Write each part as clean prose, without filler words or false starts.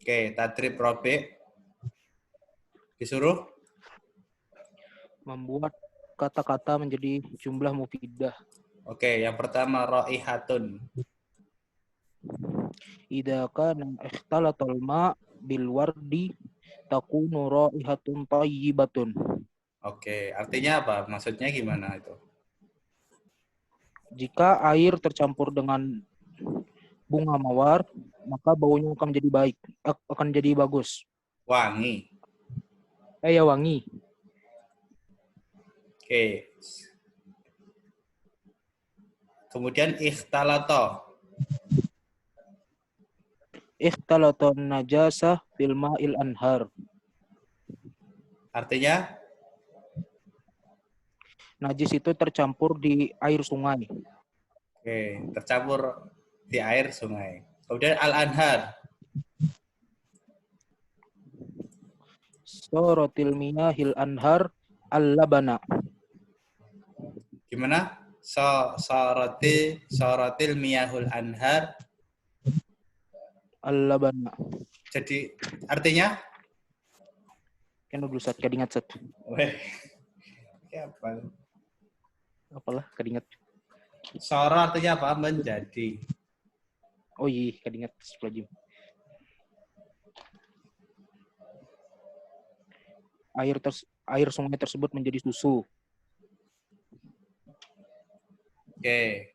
Oke, tadrib Robi. Disuruh? Membuat kata-kata menjadi jumlah mufidah. Oke, yang pertama raihatun. Idza kana ikhtalatal ma' bil wardi takunu raihatun thayyibatun. Oke, artinya apa? Maksudnya gimana itu? Jika air tercampur dengan bunga mawar, maka baunya akan menjadi baik, akan jadi bagus. Wangi. Ya wangi. Oke. Kemudian ikhtalato. Ikhtalaton najasah bil ma'il anhar. Artinya? Najis itu tercampur di air sungai. Oke, tercampur di air sungai. Kemudian al-anhar. Sorotil miyahil anhar al-labana. Gimana? Sorotil miyahul anhar. Al-labana. Jadi artinya? Kan dulu saat kadingat set. Weh. Apa? Apalah kadingat. Soro artinya apa? Menjadi. Oh iya, kadingat sepelajim. Air sungai tersebut menjadi susu. Oke.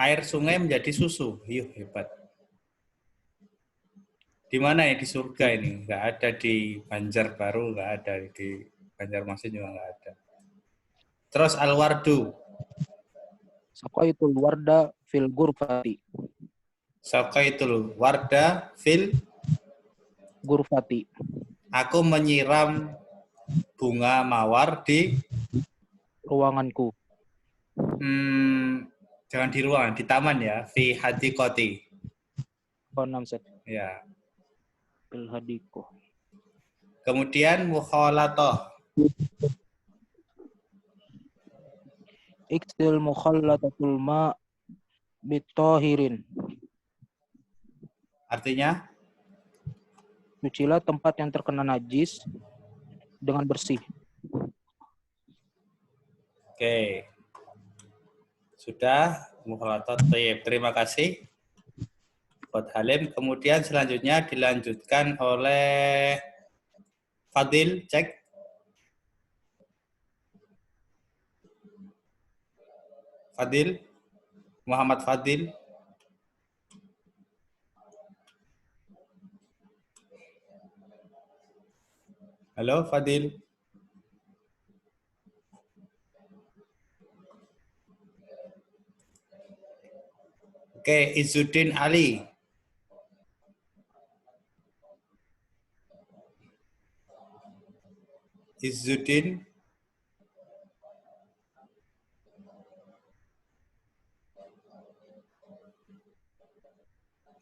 Air sungai menjadi susu. Yuh, hebat. Di mana ya? Di surga ini? Nggak ada di Banjarbaru, nggak ada di Banjarmasin juga nggak ada. Terus al-wardu. Saqaitul warda fil gurfati. Saqaitul warda fil Gurfati. Aku menyiram bunga mawar di Ruanganku. Jangan di ruangan, di taman ya. Fi hadiqati. Konam set. Ya. Fil hadiqah. Kemudian mukhalatoh. Iksil mukhallatatul ma' bitahirin. Artinya? Cucilah tempat yang terkena najis dengan bersih. Oke. Sudah mukhalatot. Terima kasih buat Halim. Kemudian selanjutnya dilanjutkan oleh Fadil. Cek. Fadil. Muhammad Fadil. Halo Fadil. Oke, Izzuddin Ali. Izzuddin.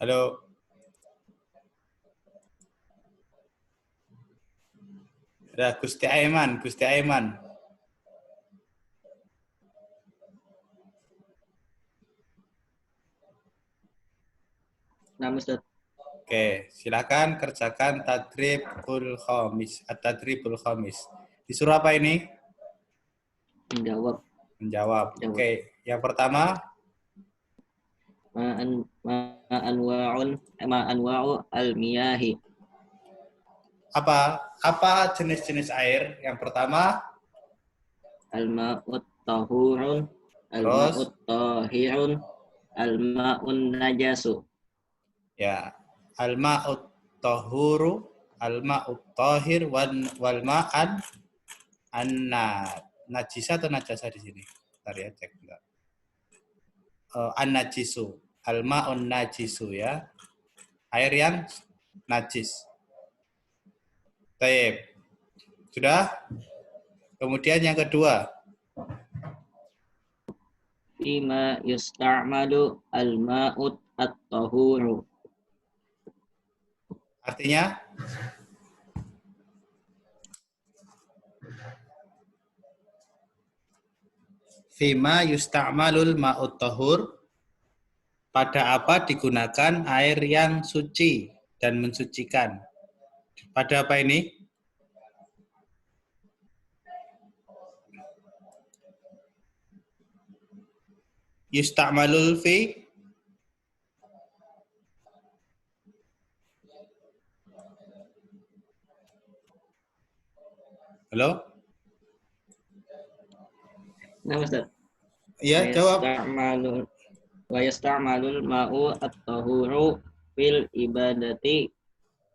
Halo. Ada Gusti Aiman, Gusti Aiman. Nah, Ustaz. Oke, silakan kerjakan tadribul khamis. At-tadribul khamis. Disuruh apa ini? Menjawab. Menjawab. Oke, yang pertama Ma'anwa'u al-miyahi. Apa jenis-jenis air? Yang pertama Al-ma'ut tahurun, al-ma'ut tahirun, al-ma'un najasu. Ya, al-ma'ut tahuru, al-ma'ut tahir, wal ma'an najisa atau najasa di sini? Bentar ya, cek enggak. An-najisu, al-ma'un najisu ya. Air yang najis. Baik. Sudah? Kemudian yang kedua. Fima yusta'malu al-ma'ut at-tahuru. Artinya? Fima yusta'malul ma'ut tahur. pada apa digunakan air yang suci dan mensucikan? Pada apa ini? Yusta'malul fi Halo? Nah, Ustaz. Ya, jawab. Wa yasta'malul ma'u at-tahuru fil ibadati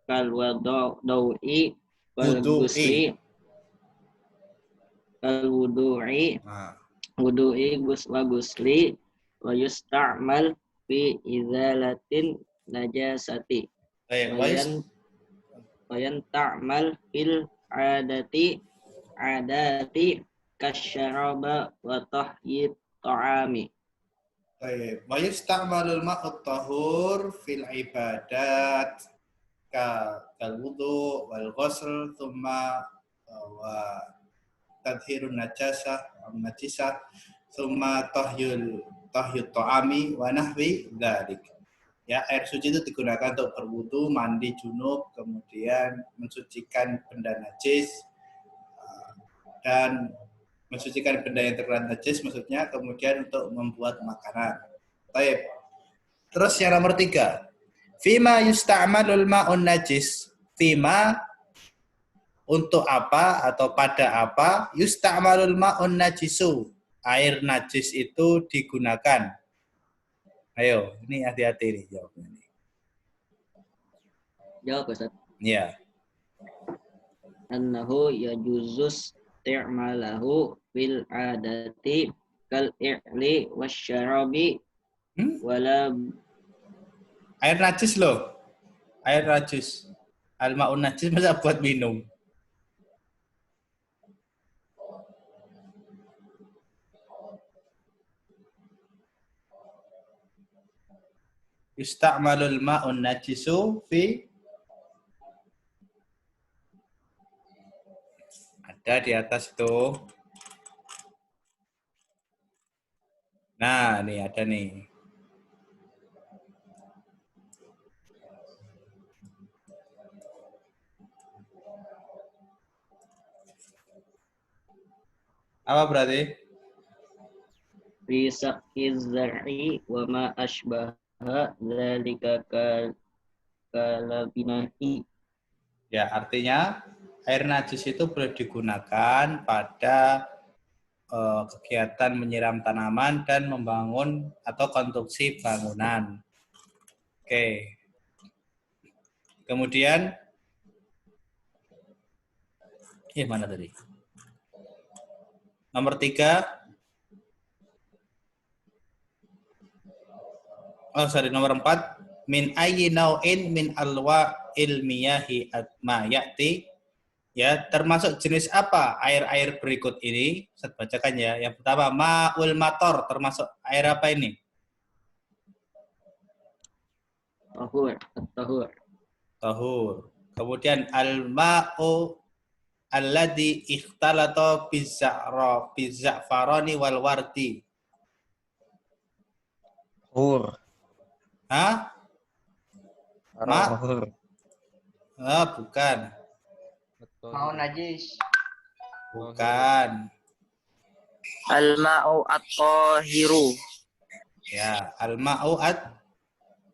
kal wadau'i wal Wudu'i. gusli kal wudu'i Nah, wa gusli wa yusta'mal fi izalatin najasati baik. wayan ta'mal fil adati kasyaraba wa tahyid ta'ami. Baik. Wa yusta'malul ma'ut tahur fil ibadat kal wudu wal ghusl thumma wa tadhirun najisah thumma tahyul ta'ami wa nahwi dzalik. Ya, air suci itu digunakan untuk berwudu, mandi junub, kemudian mensucikan benda najis dan mensucikan benda yang terkena najis maksudnya, kemudian untuk membuat makanan. Baik. Terus yang nomor 3. Fima yusta'malul ma'un najis. Fima untuk apa atau pada apa yusta'malul ma'un najisu. Air najis itu digunakan. Ayo, ini hati-hati nih jawabnya. Jawab Ustaz. Ya. Annahu yajuzus ti'malahu fil adati kal i'li wasyarabi wala Air najis loh. Air najis. Al-ma'un najis masa buat minum. Yusta'malul ma'un najisu fi ada di atas itu. Nah, nih ada nih. Apa berarti? fi sakhiz zar'i wa ma asbaha dzalika kalabinahi. Ya, artinya air najis itu boleh digunakan pada kegiatan menyiram tanaman dan membangun atau konstruksi bangunan. Oke. Kemudian, mana tadi? Nomor 3. Nomor 4. Min ayyi nau'in min alwa ilmiyahi ma ya'ti. Ya, termasuk jenis apa air-air berikut ini? Saya bacakan ya. Yang pertama, ma'ul mator, termasuk air apa ini? Tahur. Kemudian al-ma'u alladhi ikhtalata bizza'farani wal wardi. Tahur. Hah? Tahur. Bukan. Mau najis. Bukan. Al-ma'u at-tahiru. Ya, al-ma'u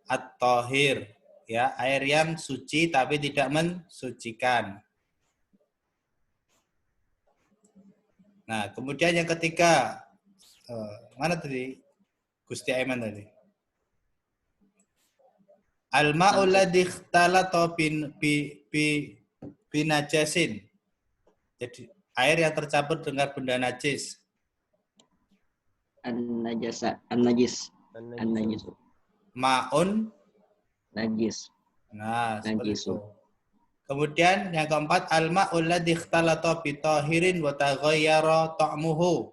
at-tahir. Ya, air yang suci tapi tidak mensucikan. Nah, kemudian yang ketiga. Mana tadi? Gusti Aiman tadi. Al-ma'u alladhi ikhtalata binajasin. Jadi air yang tercampur dengan benda najis. An-najis. Ma'un najis. Nah, seperti Najisu. itu. Kemudian yang keempat, al-ma'u alladhi ikhtalata bi tahirin wa taghayyara ta'muhu.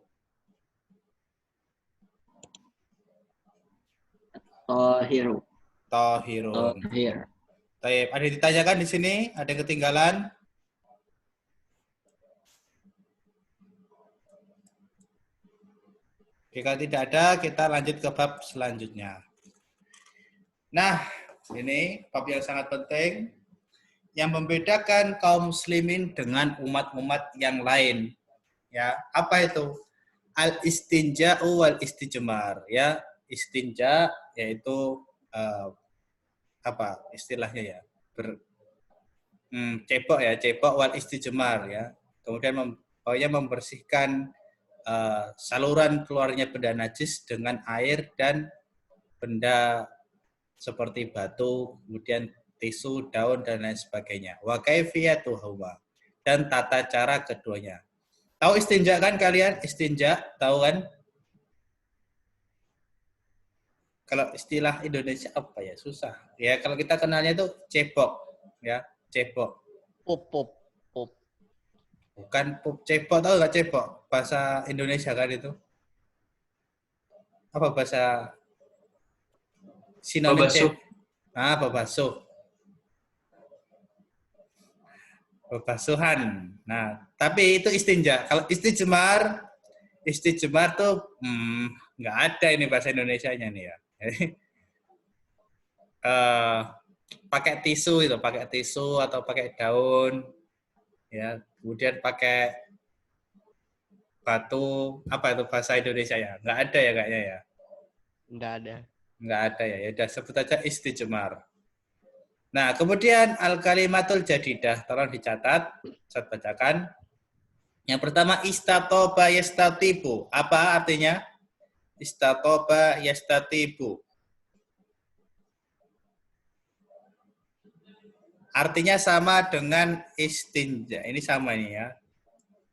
Tahirun. Tahir. Ada yang ditanyakan di sini? Ada yang ketinggalan? Jika tidak ada, kita lanjut ke bab selanjutnya. Nah, ini bab yang sangat penting yang membedakan kaum muslimin dengan umat-umat yang lain. Ya, apa itu? Al-istinja'u wal istijmar. Ya, istinja yaitu apa istilahnya ya? Cebok ya, cebok wal istijmar ya. Kemudian pokoknya membersihkan saluran keluarnya benda najis dengan air dan benda seperti batu, kemudian tisu, daun dan lain sebagainya. Wa kaifiyatuhuma dan tata cara keduanya. Tahu istinja kan kalian? Istinja, tahu kan? Kalau istilah Indonesia apa ya? Susah. Ya kalau kita kenalnya itu cebok, ya, cebok. Pop, pop, pop. Bukan cebok, tahu nggak cebok? Bahasa Indonesia kan itu? Apa bahasa sinonim Babasuh. cebok? Babasuh. Babasuhan. Nah, tapi itu istinja. Kalau istijmar tuh nggak ada ini bahasa Indonesianya nih ya. Pakai tisu itu, pakai tisu atau pakai daun, ya. Kemudian pakai batu, apa itu bahasa Indonesia ya? Nggak ada ya kayaknya ya. Enggak ada. Nggak ada ya. Ya udah sebut aja istijmar. Nah, kemudian al-kalimatul jadidah, tolong dicatat, saya bacakan. Yang pertama istatoba yastatibu. Apa artinya? Istatoba yastatibu. Artinya sama dengan istinja. Ini sama nih ya.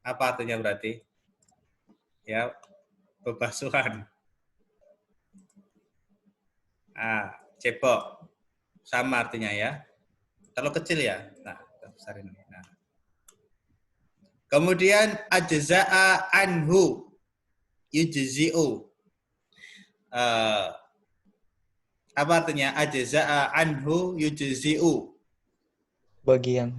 Apa artinya berarti? Ya, bebasuhan. Cebok. Sama artinya ya. Kalau kecil ya. Nah, besar ini. Nah. Kemudian ajza'a anhu yujzi'u. Apa artinya? Ajza'a anhu yujzi'u. Bagian.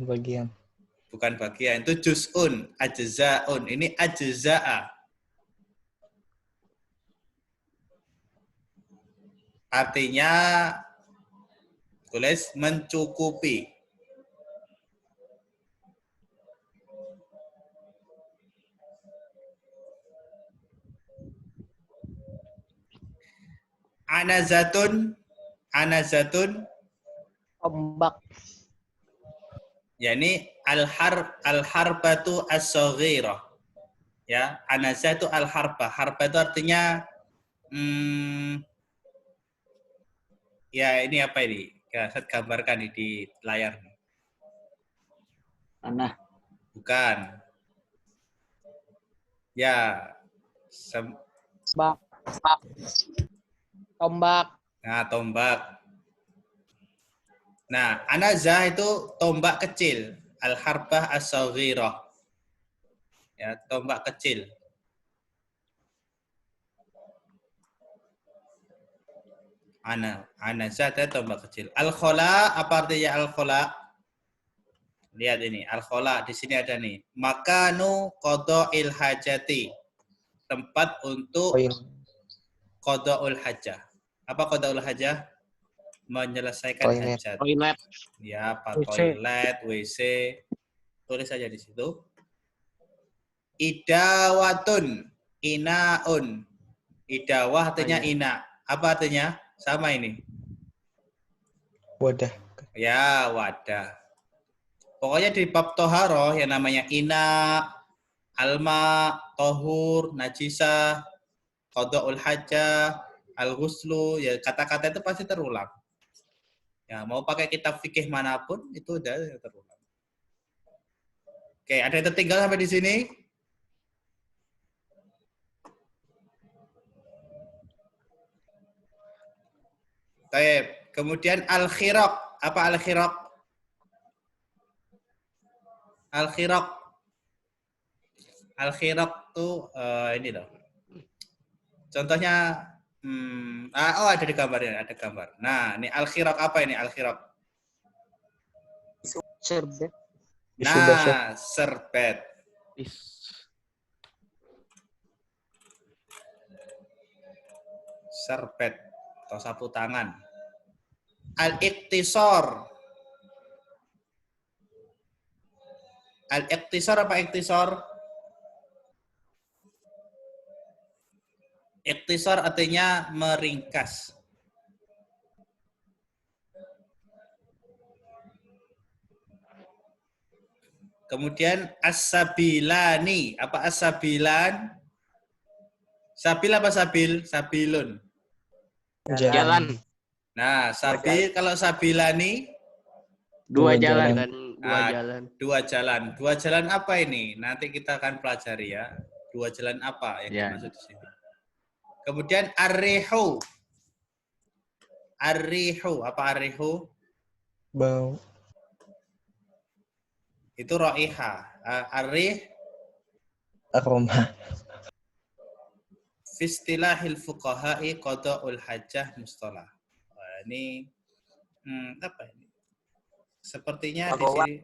Bukan bagian, itu juz'un, ajza'un. Ini ajza'a. Artinya tulis mencukupi. Anazatun. Ombak. Ya ini al-harbatu as-saghirah. Ya, anazatu al-harba. Harba itu artinya ya ini apa ini? Ya, saya gambarkan nih di layar. Panah. Bukan. Ya. Tombak. Nah, tombak. Nah, anazah itu tombak kecil. Al-harbah as-saghirah. Ya, tombak kecil. Anazah itu tombak kecil. Al-khola, apa artinya al-khola? Lihat ini, al-khola. Di sini ada nih. Makanu qada'il hajati. Tempat untuk qada'ul hajah. Apa qada'ul hajah? Menyelesaikan hajat. Toilet. Ya, WC. toilet, WC. Tulis saja di situ. Idawatun, inaun. Idawah artinya ina. Apa artinya? Sama ini. Wadah. Ya, wadah. Pokoknya di bab toharoh yang namanya ina, alma, tohur, najisah, qada'ul hajah, al-ghuslu, ya kata-kata itu pasti terulang. Ya, mau pakai kitab fikih manapun itu udah terulang. Oke, ada yang tertinggal sampai di sini? Baik, kemudian al-khiraq. Apa al-khiraq? Al-khiraq. Al-khiraq tuh ini loh. Contohnya ada di gambarnya, ada gambar. Nah, ini al-khiraq apa ini al-khiraq? Serbet. Nah, serbet. Serbet atau sapu tangan. Al-iqtisar. Al-iqtisar apa iktisar? Iktisar artinya meringkas. Kemudian as-sabilani. Apa as-sabilan? Sabil apa sabil? Sabilun. Jalan. Nah, sabil kalau sabilani Dua Dua jalan. jalan. Dan dua Ah, jalan. dua jalan. Dua jalan apa ini? Nanti kita akan pelajari ya. Dua jalan apa yang Ya. dimaksud di sini. Kemudian ar-rihu. Ar-rihu. Apa ar-rihu? Bau. Itu ra'iha. Ar-rih Aroma. fi istilahil fuqaha'i qada'ul hajjah mustalah. Wah, ini apa ini? Sepertinya di sini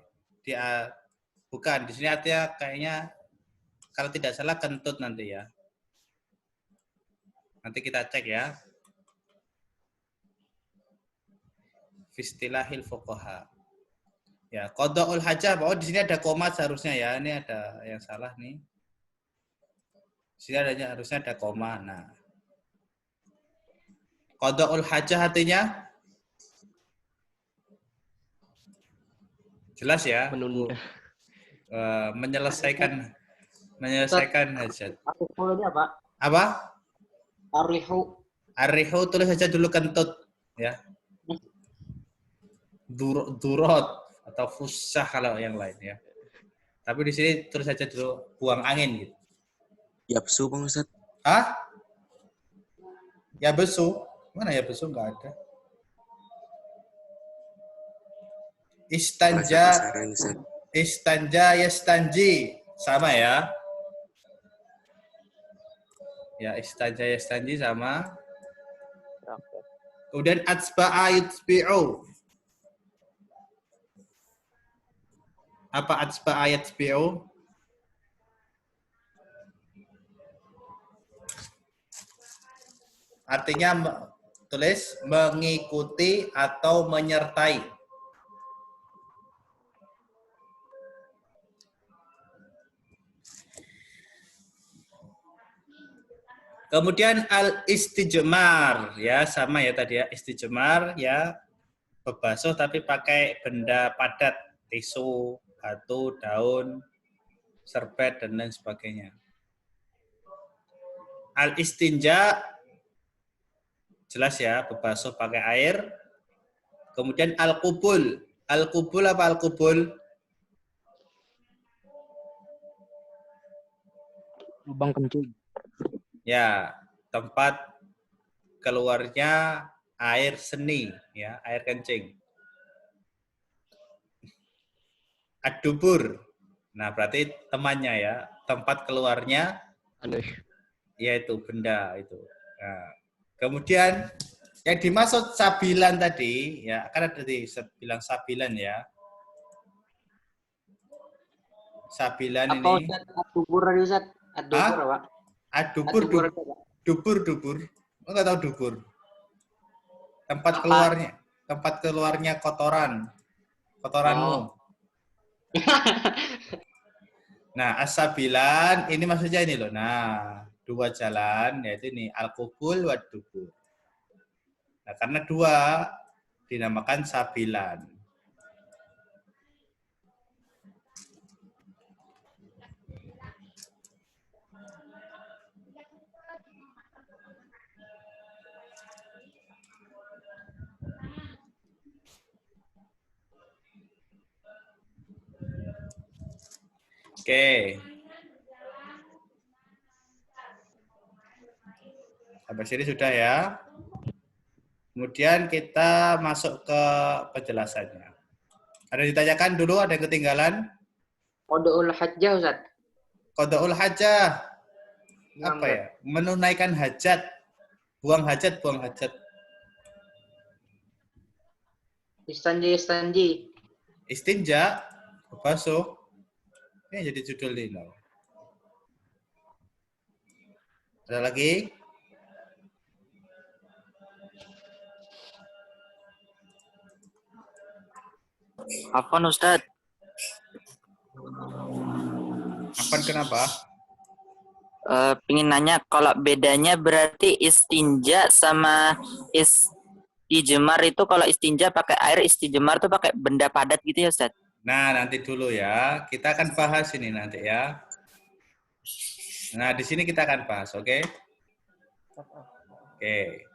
bukan di sini artinya kayaknya kalau tidak salah kentut nanti ya. Nanti kita cek ya. Fistilahil fuqaha. Ya, qada'ul hajjah. Oh, di sini ada koma seharusnya ya. Ini ada yang salah nih. Di sini harusnya ada koma. Nah. Qada'ul hajjah artinya jelas ya. Menunda. Menyelesaikan hajat. Arihu ini apa? Apa? Arihu. Arihu tulis saja dulu kentut ya. Durot atau fusah kalau yang lain ya. Tapi di sini tulis saja dulu buang angin gitu. Ya besu Bang Ustaz. Hah? Ya besu. Mana ya besu? Enggak ada. Istanja. Bahasa pasaran, Ustaz. Istanja yastanji. Sama ya. Ya, istanja yastanji sama. Kemudian atsba'a yutbi'u. Apa atsba'a yutbi'u? Artinya tulis mengikuti atau menyertai. Kemudian al-istijmar ya sama ya tadi ya istijmar ya berbasuh tapi pakai benda padat, tisu, batu, daun, serbet dan lain sebagainya. Al-istinja jelas ya berbasuh pakai air. Kemudian al-qubul. Al-qubul apa al-qubul? Lubang kencing. Ya, tempat keluarnya air seni, ya, air kencing. Ad-dubur. Nah, berarti temannya ya, tempat keluarnya yaitu benda itu. Nah, kemudian yang dimaksud sabilan tadi, ya, kan ada bilang sabilan ya. Sabilan Apa ini. Ustaz? Ad-dubur tadi Ustaz? Ad-dubur apa? Dubur. Enggak tahu dubur. Tempat keluarnya kotoranmu. Nah, as-sabilan ini maksudnya ini loh. Nah, dua jalan yaitu ini al-qubul wa dubur. Nah, karena dua dinamakan sabilan. Oke. Sampai sini sudah ya. Kemudian kita masuk ke penjelasannya. Ada yang ditanyakan dulu, ada yang ketinggalan? Qada'ul hajjah Ustaz. Qada'ul hajjah. Apa ya? Menunaikan hajat. Buang hajat. Istanji. Istinja, basuh. Ini jadi judul ini. Ada lagi? Apa Ustaz? Apa kenapa? Pingin nanya kalau bedanya berarti istinja sama istijmar itu, kalau istinja pakai air, istijmar tuh pakai benda padat gitu ya Ustaz? Nah, nanti dulu ya. Kita akan bahas ini nanti ya. Nah, di sini kita akan bahas, oke? Oke.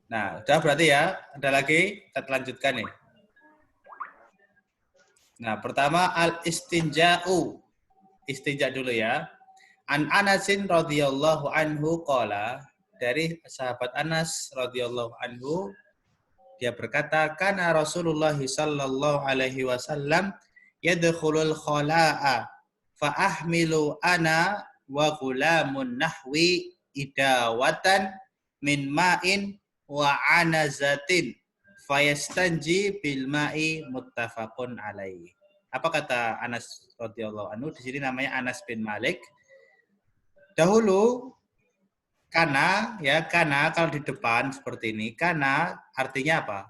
Nah, udah berarti ya. Ada lagi? Kita lanjutkan nih. Nah, pertama al-istinja'u. Istinja dulu ya. An Anasin radhiyallahu anhu qala, dari sahabat Anas radhiyallahu anhu, dia berkata, kana Rasulullah sallallahu alaihi wasallam yadkhulul khala'a fa ahmilu ana wa gulamun nahwi idawatan min ma'in wa anazatin fayastanji bil ma'i muttafaqun alaihi. Apa kata Anas radhiyallahu anhu? Di sini namanya Anas bin Malik. Dahulu kana kalau di depan seperti ini, kana artinya apa?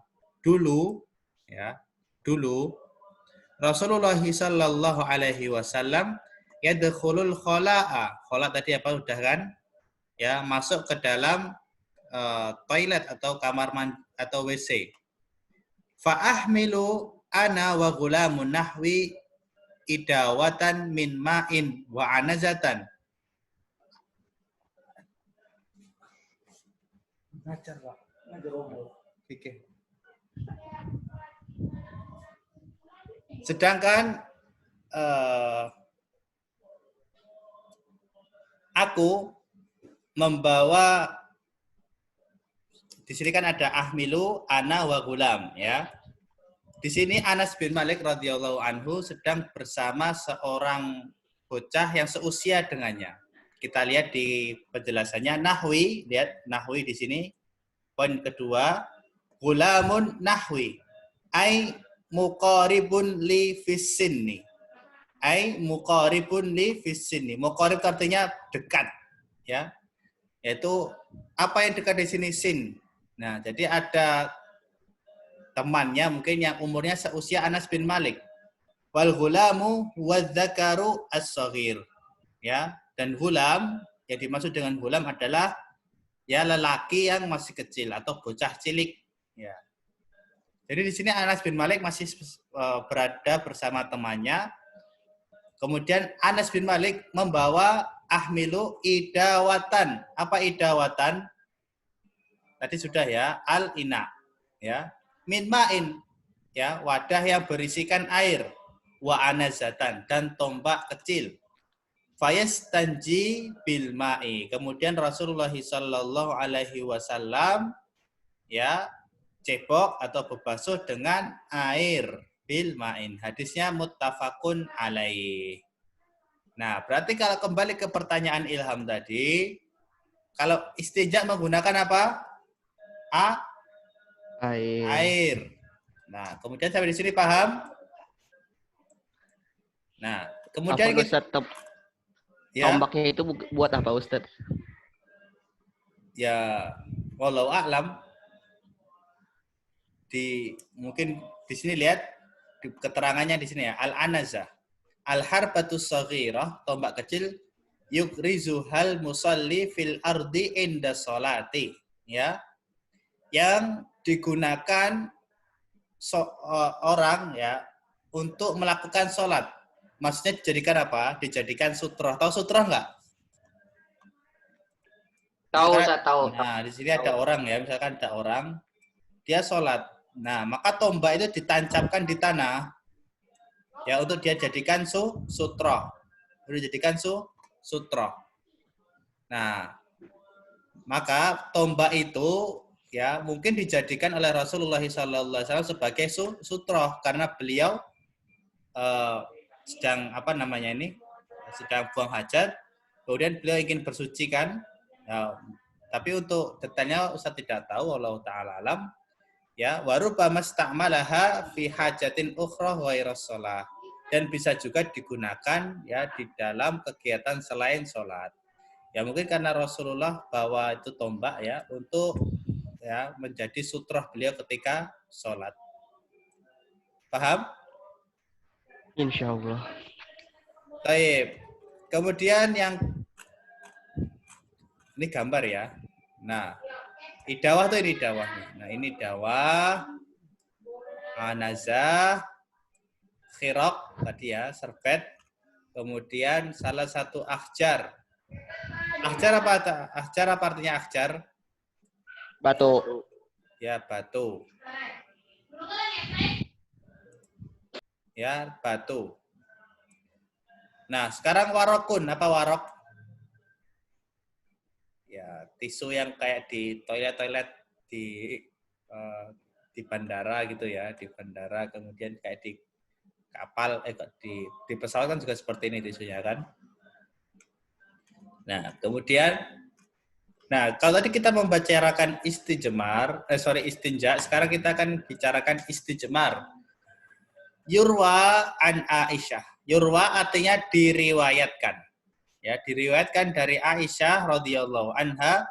Dulu ya, dulu Rasulullah sallallahu alaihi wasallam yadkhulul khala'a. Khala tadi apa udah kan? Ya, masuk ke dalam toilet atau kamar atau WC. Fa ahmilu ana wa gulamun nahwi idawatan min ma'in wa anazatan. Ngajar lah, ngajar omong. Oke. Sedangkan aku membawa, di sini kan ada ahmilu ana wa gulam ya. Di sini Anas bin Malik radhiyallahu anhu sedang bersama seorang bocah yang seusia dengannya. Kita lihat di penjelasannya nahwi, lihat nahwi di sini. Poin kedua, gulamun nahwi, ai muqaribun li fissinni. Ai muqaribun li fissinni. Muqarib artinya dekat, ya. Yaitu apa yang dekat di sini, sin. Nah, jadi ada temannya mungkin yang umurnya seusia Anas bin Malik. Wal gulamu wadzakaru as-saghir. Ya, dan gulam, yang dimaksud dengan gulam adalah ya lelaki yang masih kecil atau bocah cilik. Ya. Jadi di sini Anas bin Malik masih berada bersama temannya. Kemudian Anas bin Malik membawa ahmilu idawatan. Apa idawatan? Tadi sudah ya, al-ina. Ya. Min ma'in. Ya, wadah yang berisikan air. Wa anazatan, dan tombak kecil. Fayastanji bil ma'i. Kemudian Rasulullah sallallahu alaihi wasallam ya cebok atau berbasuh dengan air bil ma'in. Hadisnya muttafaqun alaih. Nah, berarti kalau kembali ke pertanyaan Ilham tadi, kalau istinja menggunakan apa? Air. Nah, kemudian sampai di sini paham? Nah, kemudian Apa Ustaz, ya, tombaknya itu buat apa Ustaz? ya wallahu a'lam. Mungkin di sini lihat di keterangannya di sini ya, al-anazah al-harbatus saghirah, tombak kecil, yukrizuhal musalli fil ardi inda sholati, ya, yang digunakan orang ya untuk melakukan sholat. Maksudnya dijadikan apa? Dijadikan sutroh. Tahu sutroh nggak? Tahu, Misalkan, Ustaz, tahu. nah, di sini ada orang ya, misalkan ada orang, dia sholat. Nah, maka tombak itu ditancapkan di tanah, ya, untuk dia jadikan sutroh. Untuk dijadikan sutroh. Nah, maka tombak itu ya mungkin dijadikan oleh Rasulullah SAW sebagai sutroh karena beliau sedang sedang buang hajat, kemudian beliau ingin bersuci kan. Ya, tapi untuk detailnya Ustaz tidak tahu, wallahu taala alam. Ya, warubama sta'malaha fi hajatin ukhra ghairas shalah, dan bisa juga digunakan ya di dalam kegiatan selain sholat. Ya mungkin karena Rasulullah bawa itu tombak ya untuk ya menjadi sutroh beliau ketika sholat. Paham? Insya Allah. Taib. Kemudian yang ini gambar ya. Nah, idawah tuh ini idawah. Nah, ini idawah, anazah, khirok tadi ya, serbet. Kemudian salah satu ahjar. Ahjar apa? Ahjar apa artinya ahjar? Batu. Ya, batu. Ya, batu. Nah, sekarang warokun. Apa warok? Ya, tisu yang kayak di toilet-toilet di bandara gitu ya, di bandara, kemudian kayak di kapal, di pesawat kan juga seperti ini tisunya kan. Nah, kemudian, nah kalau tadi kita membicarakan istinja, sekarang kita akan bicarakan istijmar. Yurwa an Aisyah. Yurwa artinya diriwayatkan. Ya, diriwayatkan dari Aisyah radhiyallahu anha,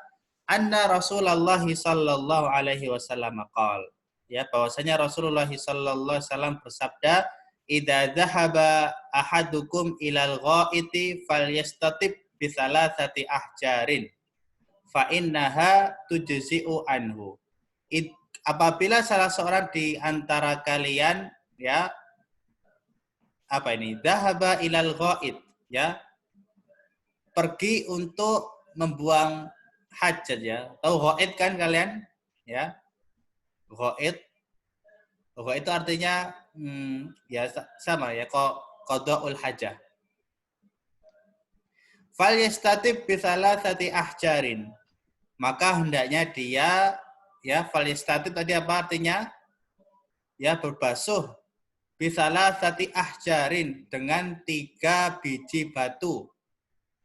anna Rasulullah sallallahu alaihi wasallam qaal. Ya, bahwasanya Rasulullah sallallahu alaihi wasallam bersabda, "Idza dhahaba ahadukum ilal ghaiti falyastatib bi thalathati ahjarin fa innaha tujzi'u anhu." Apabila salah seorang di antara kalian ya apa ini? Dhahaba ilal ghait, ya. Pergi untuk membuang hajat ya. Tahu ghaid kan kalian? Ya. Ghaid. Ghaid itu artinya ya sama ya, qada'ul hajah. Fal yastatib bi thalathati ahjarin. Maka hendaknya dia ya fal yastatib tadi apa artinya? Ya berbasuh bi thalathati ahjarin dengan 3 biji batu.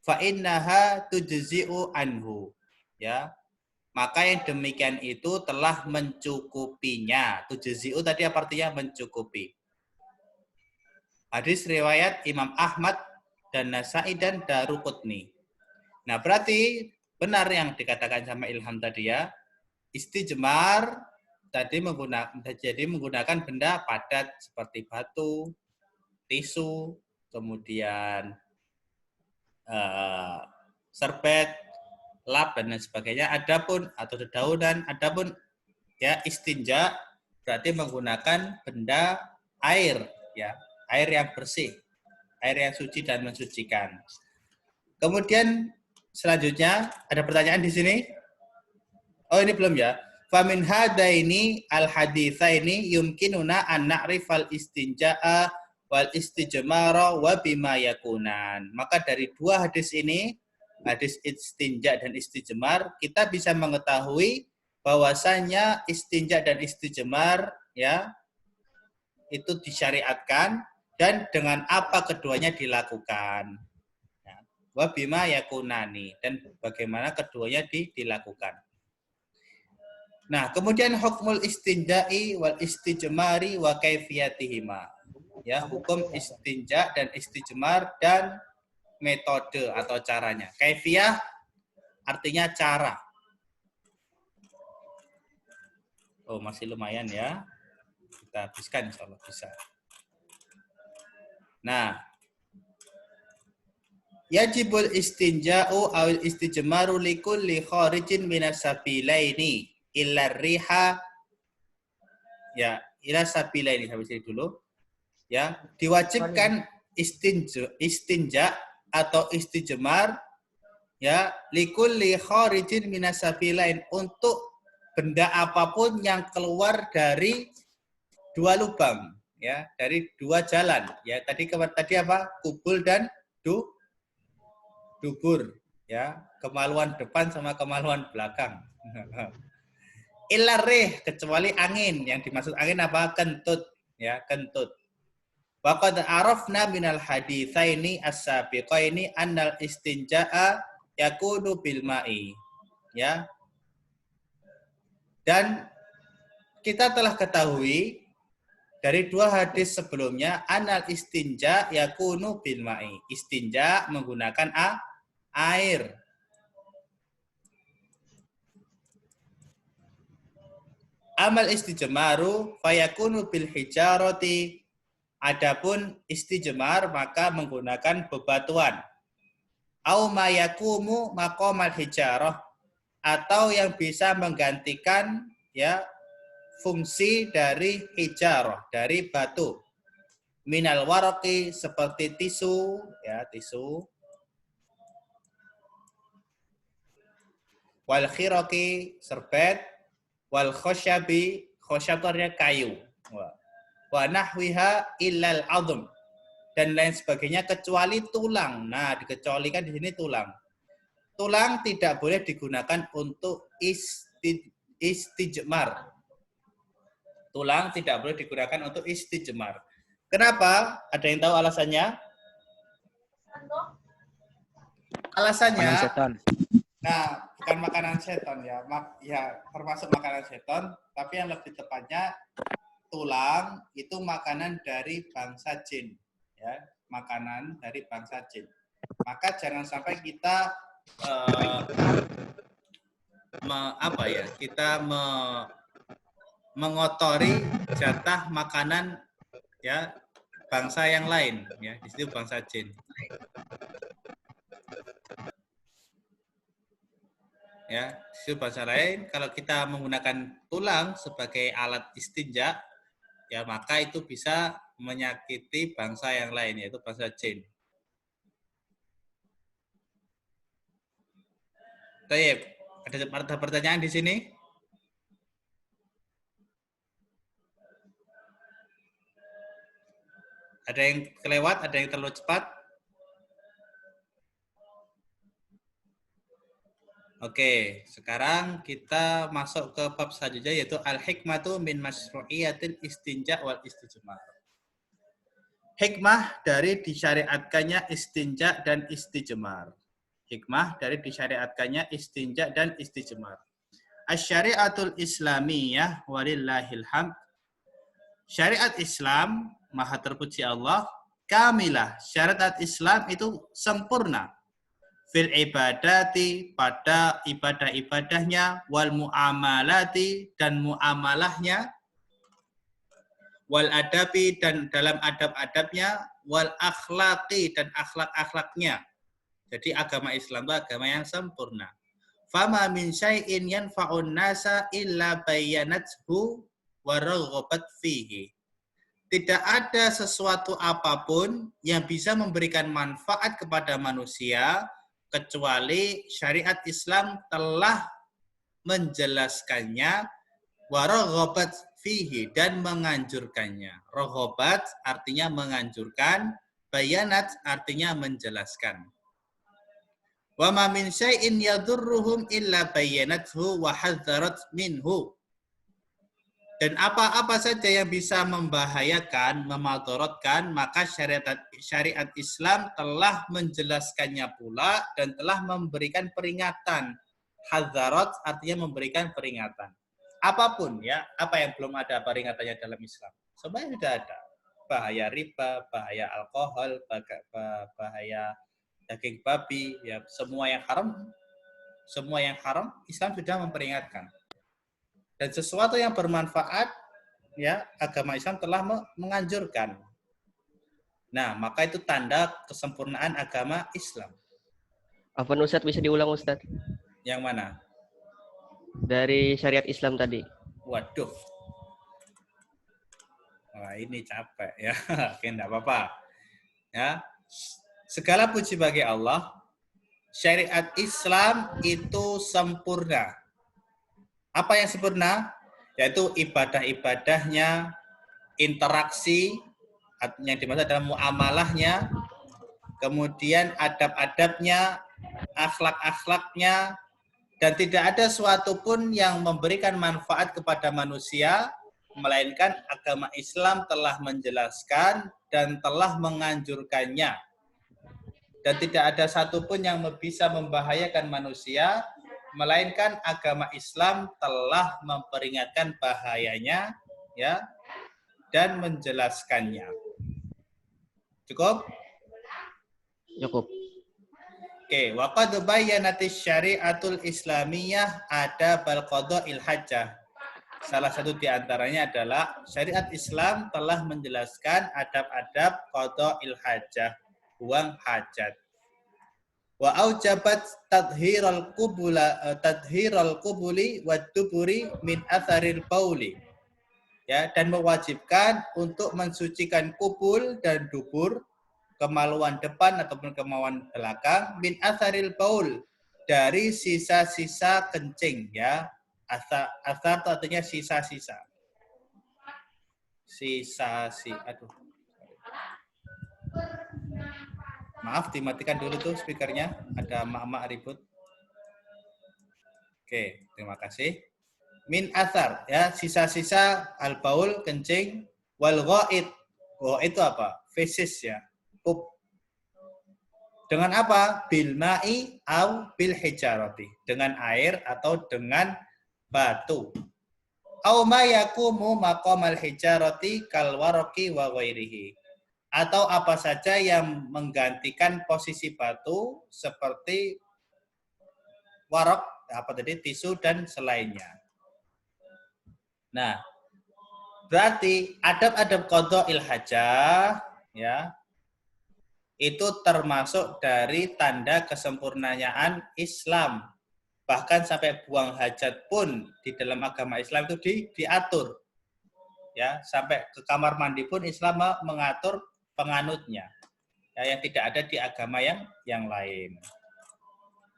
Fa innaha tujzi'u anhu. Ya. Maka yang demikian itu telah mencukupinya. Tujzi'u tadi apa artinya? Mencukupi. Hadis riwayat Imam Ahmad dan Nasa'i dan Daruqutni. Nah, berarti benar yang dikatakan sama Ilham tadi ya. Istijmar tadi menggunakan benda padat seperti batu, tisu, kemudian serbet, lap dan lain sebagainya. Adapun atau dedaunan, adapun ya istinja berarti menggunakan benda air ya, air yang bersih, air yang suci dan mensucikan. Kemudian selanjutnya ada pertanyaan di sini. Oh, ini belum ya. Famin hadaini al haditsaini yumkinuna an na'rifal istinja'a wal istijmara wa bima yakunan. Maka dari dua hadis ini, hadis istinja dan istijmar, kita bisa mengetahui bahwasanya istinja dan istijmar ya itu disyariatkan dan dengan apa keduanya dilakukan. Ya. Wa bima yakunani, dan bagaimana keduanya dilakukan. Nah, kemudian hukmul istinja'i wal istijmari wa kaifiyatihima. Ya, hukum istinja dan istijmar dan metode atau caranya. Kaifiyah artinya cara. Oh, masih lumayan ya. Kita habiskan insyaallah bisa. Nah, yajibul istinja'u awil istijmaru likulli kharijin minas sabilaini illa riha, ya ila sabilaini sampai sini dulu ya. Diwajibkan istinja atau istijmar ya likulli kharijin minas sabilain, untuk benda apapun yang keluar dari dua lubang ya, dari dua jalan ya. Tadi apa? Kubul dan dubur ya, kemaluan depan sama kemaluan belakang. Illa rih, kecuali angin. Yang dimaksud angin apa? Kentut ya, kentut. Wa qad arafna minal haditsaini as-sabiqaini annal istinja'a yakunu bil ma'i. Ya. Dan kita telah ketahui dari dua hadis sebelumnya, annal istinja yakunu bil ma'i. Istinja menggunakan air. amal istijmaru fayakunu bil hijarati. Adapun istijmar maka menggunakan bebatuan. Au ma yakumu maqamal hijarah, atau yang bisa menggantikan ya fungsi dari hijarah, dari batu. Minal waraqi, seperti tisu, ya tisu. Wal khiraqi, serbet. Wal khosyabi, khosyab itu artinya kayu. Wa nahwiha illal adhm, dan lain sebagainya kecuali tulang. Nah, dikecualikan di sini tulang. Tulang tidak boleh digunakan untuk istijmar. Tulang tidak boleh digunakan untuk istijmar. Kenapa? Ada yang tahu alasannya? Alasannya, Makanan setan. nah, bukan makanan setan ya, ya termasuk makanan setan, tapi yang lebih tepatnya tulang itu makanan dari bangsa jin, ya, makanan dari bangsa jin. Maka jangan sampai kita mengotori jatah makanan ya bangsa yang lain, ya di situ bangsa jin. Ya, itu bahasa lain. Kalau kita menggunakan tulang sebagai alat istinja, ya maka itu bisa menyakiti bangsa yang lain, yaitu bangsa jin. Baik, ada pertanyaan di sini? Ada yang kelewat? Ada yang terlalu cepat? Oke, sekarang kita masuk ke bab selanjutnya, yaitu al-hikmatu min masyru'iyatil istinja wal istijmar. Hikmah dari disyariatkannya istinja dan istijmar. Hikmah dari disyariatkannya istinja dan istijmar. Asy-syari'atul islamiyah walillahil hamd. Syariat Islam, maha terpuji Allah, kamilah. Syariat Islam itu sempurna. Fil ibadati, pada ibadah-ibadahnya, wal muamalati, dan muamalahnya, wal adabi, dan dalam adab-adabnya, wal akhlaqi, dan akhlak-akhlaknya. Jadi agama Islam itu agama yang sempurna. Fama min syai'in yanfa'un nasa illa bayyanathu wa raghabat fihi. Tidak ada sesuatu apapun yang bisa memberikan manfaat kepada manusia kecuali syariat Islam telah menjelaskannya, waraghabat fihi, dan menganjurkannya. Raghabat artinya menganjurkan, bayanat artinya menjelaskan. Wa ma min syai'in yadurruhum illa bayanathu wa hadzarat minhu. Dan apa-apa saja yang bisa membahayakan, memadaratkan, maka syariat Islam telah menjelaskannya pula dan telah memberikan peringatan. Hadzarat artinya memberikan peringatan. Apapun ya, apa yang belum ada peringatannya dalam Islam. Semuanya sudah ada. Bahaya riba, bahaya alkohol, bahaya daging babi, ya semua yang haram Islam sudah memperingatkan. Dan sesuatu yang bermanfaat, ya agama Islam telah menganjurkan. Nah, maka itu tanda kesempurnaan agama Islam. Apa Ustadz, bisa diulang Ustadz? Yang mana? Dari syariat Islam tadi. Waduh. Wah, ini capek ya. Oke, enggak apa-apa. Ya. Segala puji bagi Allah. Syariat Islam itu sempurna. Apa yang sempurna? Yaitu ibadah-ibadahnya, interaksi, yang dimaksud dalam muamalahnya, kemudian adab-adabnya, akhlak-akhlaknya, dan tidak ada suatu pun yang memberikan manfaat kepada manusia, melainkan agama Islam telah menjelaskan dan telah menganjurkannya. Dan tidak ada satu pun yang bisa membahayakan manusia, melainkan agama Islam telah memperingatkan bahayanya, ya, dan menjelaskannya. Cukup? Cukup. Oke, wa qad bayyanatis syari'atul islamiyah adabal qada'il hajjah. salah satu di antaranya adalah syariat Islam telah menjelaskan adab-adab qada'il hajah, buang hajat. Wa aujabat tadhiral qubuli wa duburi min atharil bauli. Ya, dan mewajibkan untuk mensucikan kubul dan dubur, kemaluan depan ataupun kemaluan belakang, min atharil baul, dari sisa-sisa kencing, ya. Asar itu artinya sisa-sisa. Aduh. Maaf, dimatikan dulu tuh speakernya. Ada mak-mak ribut. Oke, terima kasih. Min asar, ya, sisa-sisa al-baul, kencing, wal ghaid. Ghaid itu apa? Fesis, ya. Pup. Dengan apa? Bil ma'i au bil hijarati. Dengan air atau dengan batu. Au ma yakumu maqamal hijarati kal waraqi wa ghairihi. Atau apa saja yang menggantikan posisi batu seperti waraq, apa tadi, tisu dan selainnya. Nah, berarti adab-adab qada'il hajah, ya, itu termasuk dari tanda kesempurnaan Islam. Bahkan sampai buang hajat pun di dalam agama Islam itu diatur. Ya, sampai ke kamar mandi pun Islam mengatur penganutnya. Ya, yang tidak ada di agama yang lain.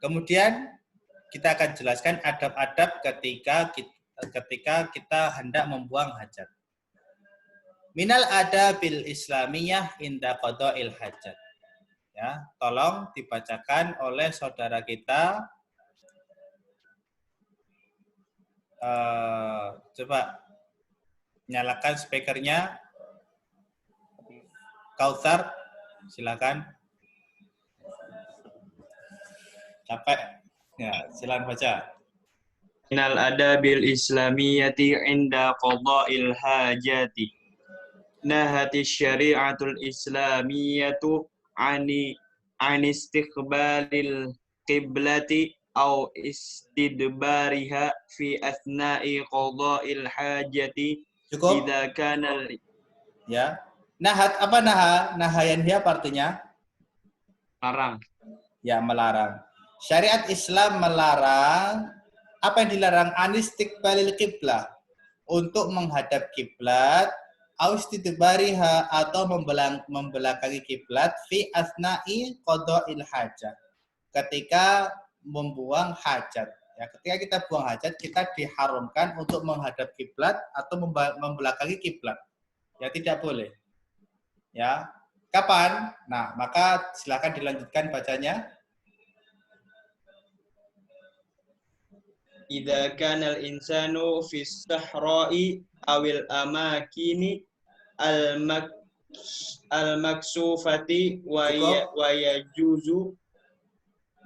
Kemudian kita akan jelaskan adab-adab ketika kita hendak membuang hajat. Minal adabil islamiyah inda qada'il hajat. Ya, tolong dibacakan oleh saudara kita. Coba nyalakan speakernya. Kautsar, silakan. Capek. Ya, silakan baca. Minal adabil islamiyati inda qada'il hajati. Nahati syari'atul islamiyatu an istiqbalil qiblati au istidbariha fi asna'i qada'il hajati. Cukup? Idza kana Ya. Nahat apa naha? Nahayan dia artinya larang. ya, melarang. Syariat Islam melarang, apa yang dilarang? Anistiqbalil qiblah, untuk menghadap kiblat, austidbariha, atau membelakangi kiblat, fi asna'i qada'il hajat, ketika membuang hajat. Ya, ketika kita buang hajat, kita diharamkan untuk menghadap kiblat atau membelakangi kiblat. Ya, tidak boleh. Ya, kapan? Nah, maka silakan dilanjutkan bacanya. Idza kana al-insanu fi sahra'i awil amakini al-maksufati wa yajuzu.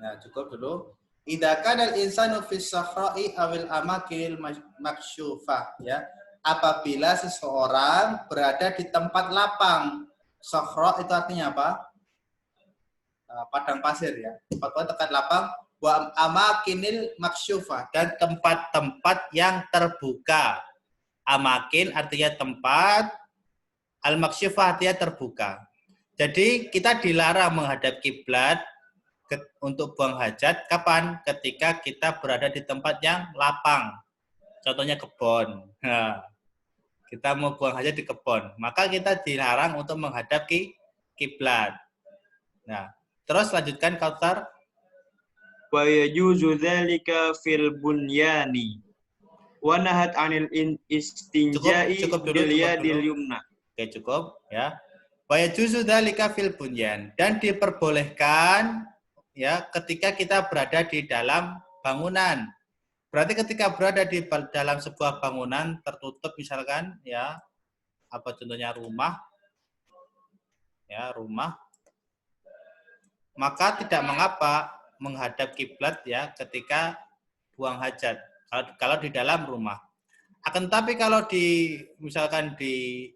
Nah, cukup dulu. Idza kana al-insanu fi sahra'i awil amakinil maksyufah, ya. Apabila seseorang berada di tempat lapang. Sahra itu artinya apa? Padang pasir, ya. Tempat lapang. Wa amakinil maksyufah, dan tempat-tempat yang terbuka. Amakin artinya tempat, al-maksyufah artinya terbuka. Jadi kita dilarang menghadap kiblat untuk buang hajat kapan? Ketika kita berada di tempat yang lapang. Contohnya kebun. Nah, kita mau buang hajat di kebun, maka kita dilarang untuk menghadap kiblat. Nah, terus lanjutkan Kautsar. Wa yajuzu dzalika fil bunyani. Wa nahat 'anil istinja'i bil yadil yumna. Oke, cukup, ya. Wa yajuzu dzalika fil bunyan, dan diperbolehkan, ya, ketika kita berada di dalam bangunan. Berarti ketika berada di dalam sebuah bangunan tertutup, misalkan, ya, apa contohnya rumah, ya, rumah, maka tidak mengapa menghadap kiblat, ya, ketika buang hajat. Kalau di dalam rumah. Akan tapi kalau misalkan di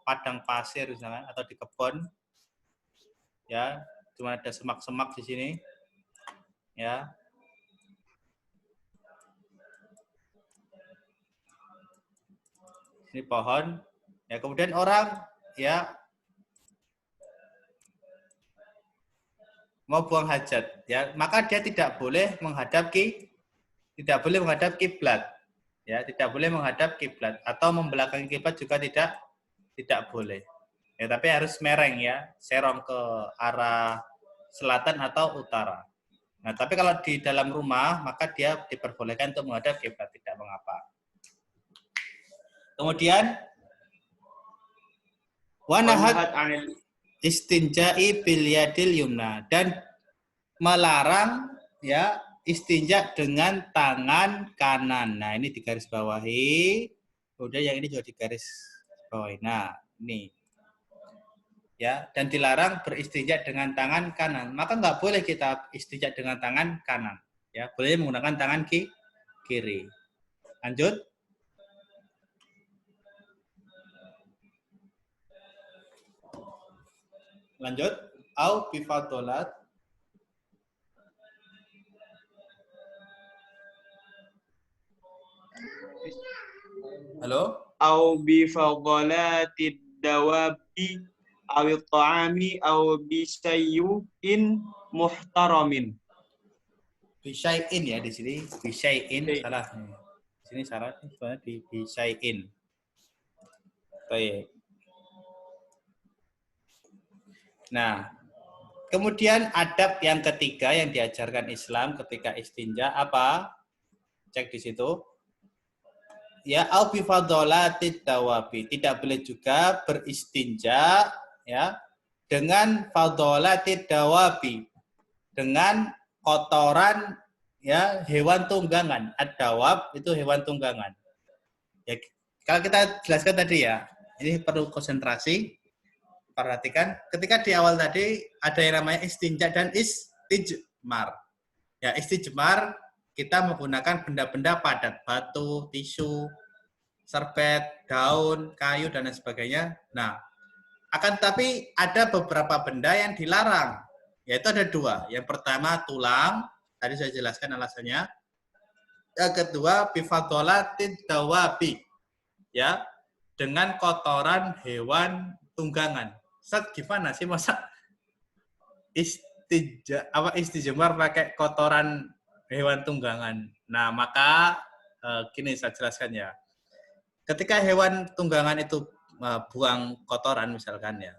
padang pasir, misalkan, atau di kebun, ya, cuma ada semak-semak di sini, ya. Ini pohon. Ya, kemudian orang ya mau buang hajat, ya, maka dia tidak boleh menghadap kiblat. Ya, tidak boleh menghadap kiblat atau membelakangi kiblat juga tidak boleh. Ya, tapi harus mereng ya, serong ke arah selatan atau utara. Nah, tapi kalau di dalam rumah maka dia diperbolehkan untuk menghadap kiblat, tidak mengapa. Kemudian wanahat anil istinja'i bil yadil yumna, dan melarang ya istinja dengan tangan kanan. Nah, ini digaris bawahi. Kemudian yang ini juga digaris bawahi. Nah, ini. Ya, dan dilarang beristinja dengan tangan kanan. Maka nggak boleh kita istinja dengan tangan kanan. Ya, boleh menggunakan tangan kiri. Lanjut. Au bifadolat. Halo? au bi fadhalatid dawabi awit ta'ami au bi sayyu'in muhtaramin. Bisyai'in ya di sini. Bisyai'in salah. Di sini salah sebenarnya di bisyai'in. Baik. Nah, kemudian adab yang ketiga yang diajarkan Islam ketika istinja apa? Cek di situ. Ya, au bi fadhalatid dawabi. Tidak boleh juga beristinja ya dengan fadhalatid dawabi, dengan kotoran ya hewan tunggangan. Ad-dawab itu hewan tunggangan. Ya, kalau kita jelaskan tadi ya, ini perlu konsentrasi. Perhatikan, ketika di awal tadi ada yang namanya istinja dan istijmar. Ya, istijmar kita menggunakan benda-benda padat, batu, tisu, serbet, daun, kayu, dan lain sebagainya. Nah, akan tetapi ada beberapa benda yang dilarang, yaitu ada dua. Yang pertama tulang, tadi saya jelaskan alasannya. Yang kedua bifadhalatid dawabi, ya, dengan kotoran hewan tunggangan. Ustaz, gimana sih masa istijmar pakai kotoran hewan tunggangan? Nah, maka gini saya jelaskan ya. Ketika hewan tunggangan itu buang kotoran misalkan ya,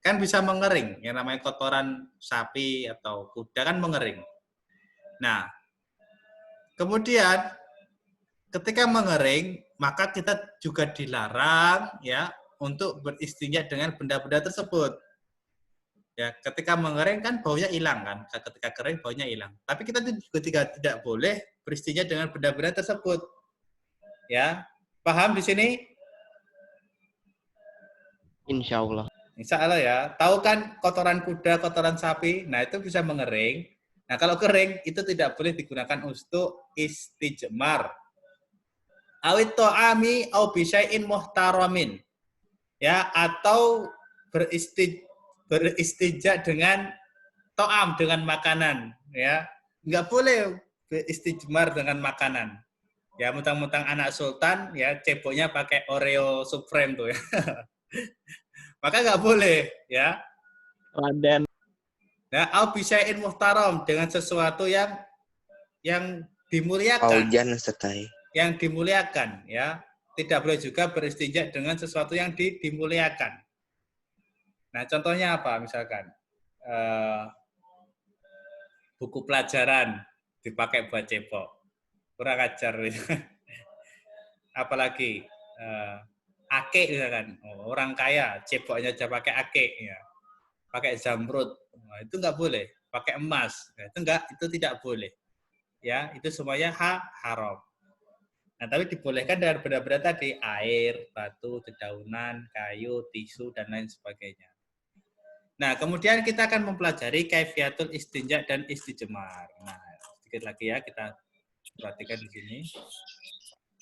kan bisa mengering. Yang namanya kotoran sapi atau kuda kan mengering. Nah, kemudian ketika mengering, maka kita juga dilarang ya untuk beristinja dengan benda-benda tersebut. Ya, ketika mengering kan baunya hilang kan. Ketika kering baunya hilang. Tapi kita juga tidak boleh beristinja dengan benda-benda tersebut. Ya, paham di sini? Insya Allah. Insya Allah ya. Tahu kan kotoran kuda, kotoran sapi, nah itu bisa mengering. Nah, kalau kering itu tidak boleh digunakan untuk istijmar. Awit to'ami au bisyai'in muhtaramin. Ya, atau beristijak dengan to'am, dengan makanan. Ya, nggak boleh beristijmar dengan makanan. Ya, mentang-mentang anak sultan, ya ceboknya pakai Oreo Supreme tuh ya. Maka nggak boleh, ya. Raden. Nah, au bisyai'in muhtaram, dengan sesuatu yang dimuliakan. Paujan setai. Yang dimuliakan, ya. Tidak boleh juga beristinja dengan sesuatu yang dimuliakan. Nah, contohnya apa? Misalkan buku pelajaran dipakai buat cebok, kurang ajar. Apalagi ake misalkan, orang kaya ceboknya aja pakai ake, ya, pakai zamrud, nah, itu nggak boleh. Pakai emas, nah, itu tidak boleh. Ya, itu semuanya haram. Nah, tapi dibolehkan dengan benda-benda tadi, air, batu, dedaunan, kayu, tisu, dan lain sebagainya. Nah, kemudian kita akan mempelajari kaifiatul istinja dan istijmar. Nah, sedikit lagi ya, kita perhatikan di sini.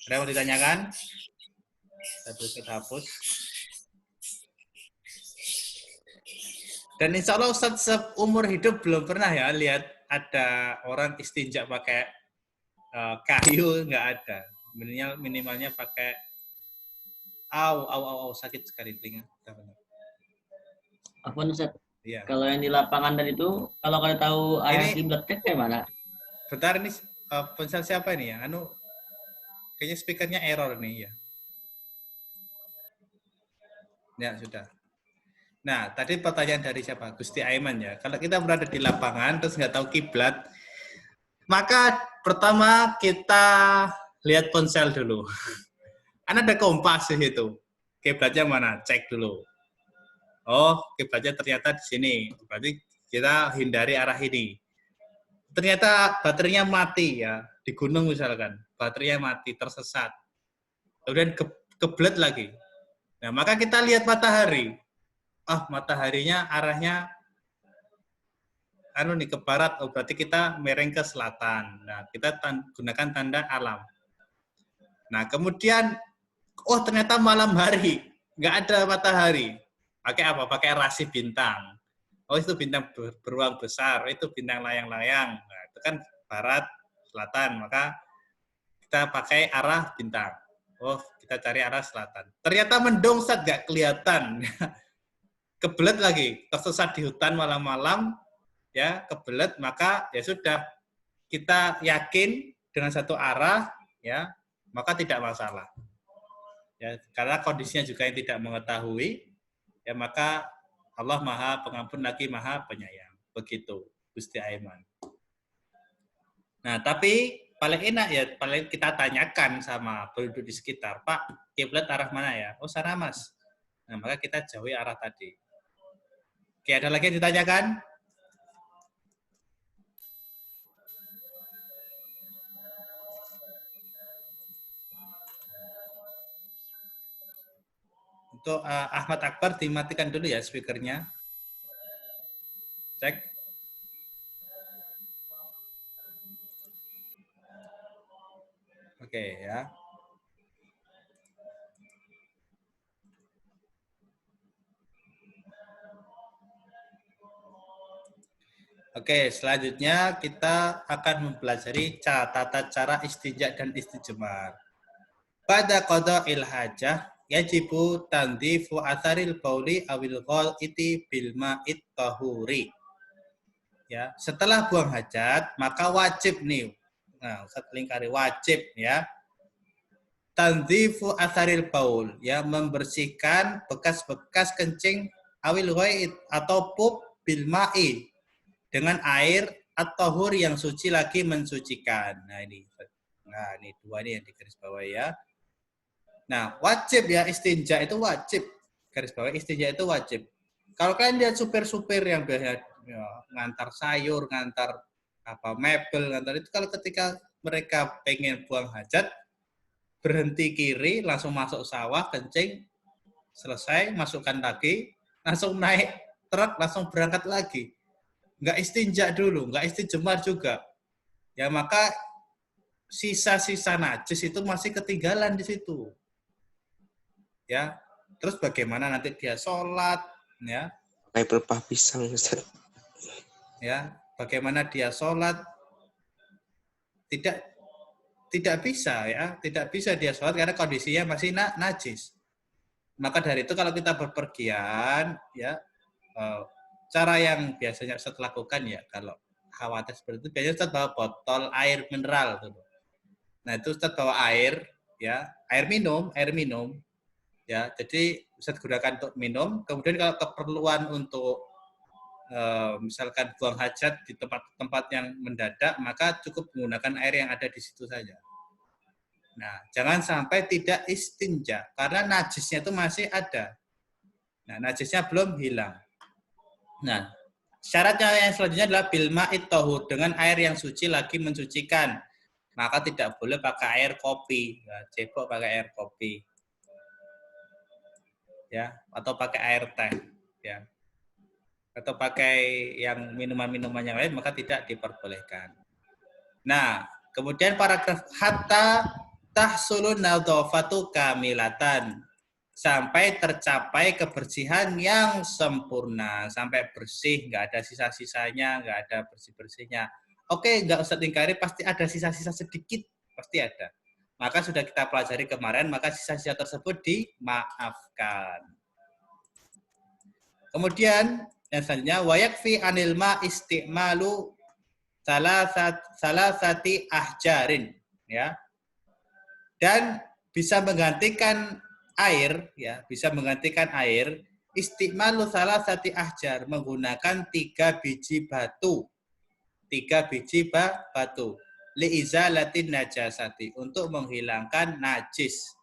Ada yang mau ditanyakan? Kita hapus. Dan insya Allah Ustaz seumur hidup belum pernah ya lihat ada orang istinja pakai kayu, nggak ada. Minimalnya pakai Au, sakit sekali telinga. Apa Ustaz? Iya. Kalau yang di lapangan tadi itu, kalau kalian tahu arah Ini- kiblatnya kayak mana? Bentar ini ponsel siapa ini ya? Kayaknya speakernya error nih ya. Ya sudah. Nah, tadi pertanyaan dari siapa? Gusti Aiman ya. Kalau kita berada di lapangan terus nggak tahu kiblat, maka pertama kita lihat ponsel dulu. Kan ada kompas di situ. Kiblatnya mana? Cek dulu. Oh, kiblatnya ternyata di sini. Berarti kita hindari arah ini. Ternyata baterainya mati ya, di gunung misalkan. Baterainya mati, tersesat. Kemudian keblet lagi. Nah, maka kita lihat matahari. Mataharinya arahnya ke barat, berarti kita miring ke selatan. Nah, kita gunakan tanda alam. Nah, kemudian ternyata malam hari, nggak ada matahari. Pakai apa? Pakai rasi bintang. Itu bintang beruang besar, itu bintang layang-layang. Nah, itu kan barat, selatan, maka kita pakai arah bintang. Kita cari arah selatan. Ternyata mendung, Ustaz, nggak kelihatan. Kebelet lagi, tersesat di hutan malam-malam, ya kebelet, maka ya sudah, kita yakin dengan satu arah, ya maka tidak masalah. Ya, karena kondisinya juga yang tidak mengetahui, ya maka Allah Maha Pengampun lagi Maha Penyayang. Begitu, Gusti Aiman. Nah, tapi paling enak ya, paling kita tanyakan sama penduduk di sekitar, Pak, kiblat arah mana ya? Sana Mas. Nah, maka kita jauhi arah tadi. Oke, ada lagi yang ditanyakan? Untuk Ahmad Akbar dimatikan dulu ya speakernya. Cek. Oke ya. Oke, selanjutnya kita akan mempelajari tata cara istinja dan istijmar. Pada qada'il hajah yajibu tandifu atharil bauli awil ghaliti bil ma'id tahuri. Ya, setelah buang hajat maka wajib nih. Nah, Ustaz lingkari wajib ya. Tandifu atharil baul, ya membersihkan bekas-bekas kencing awil ghaid atau pup bil ma'i dengan air at-tahur yang suci lagi mensucikan. Nah, ini dua ini yang digarisbawahi ya. Nah, wajib ya istinja itu wajib. Garis bawah istinja itu wajib. Kalau kalian lihat supir-supir yang biasanya ngantar sayur, ngantar mebel, ngantar itu, kalau ketika mereka pengen buang hajat, berhenti kiri, langsung masuk sawah, kencing, selesai, masukkan lagi, langsung naik truk, langsung berangkat lagi. Nggak istinja dulu, nggak istijmar juga. Ya, maka sisa-sisa najis itu masih ketinggalan di situ. Ya, terus bagaimana nanti dia sholat, ya? Kayak pelepah pisang, Ustaz. Ya, bagaimana dia sholat? Tidak bisa ya, tidak bisa dia sholat karena kondisinya masih najis. Maka dari itu kalau kita berpergian, ya cara yang biasanya Ustaz lakukan ya, kalau khawatir seperti itu, biasanya Ustaz bawa botol air mineral. Nah, itu Ustaz bawa air, ya, air minum, ya, jadi Ustaz gunakan untuk minum. Kemudian kalau keperluan untuk misalkan buang hajat di tempat-tempat yang mendadak, maka cukup menggunakan air yang ada di situ saja. Nah, jangan sampai tidak istinja, karena najisnya itu masih ada. Nah, najisnya belum hilang. Nah, syaratnya yang selanjutnya adalah bil ma'id tahur, dengan air yang suci lagi mensucikan. Maka tidak boleh pakai air kopi, ya, cebok pakai air kopi. Ya, atau pakai air teh, ya. Atau pakai yang minuman-minuman yang lain, maka tidak diperbolehkan. Nah, kemudian paragraf hatta tahsulun nadhafatu kamilatan, sampai tercapai kebersihan yang sempurna, sampai bersih, nggak ada sisa-sisanya, nggak ada bersih-bersihnya. Oke, nggak usah ingkari, pasti ada sisa-sisa sedikit, pasti ada. maka sudah kita pelajari kemarin, maka sisa-sisa tersebut dimaafkan. Kemudian yang selanjutnya wa yakfi anil ma istimalu salasati ahjarin, ya. Dan bisa menggantikan air, ya, bisa menggantikan air istimalu salasati ahjar, menggunakan 3 biji batu. 3 biji batu. Liizalatin najasati, untuk menghilangkan najis.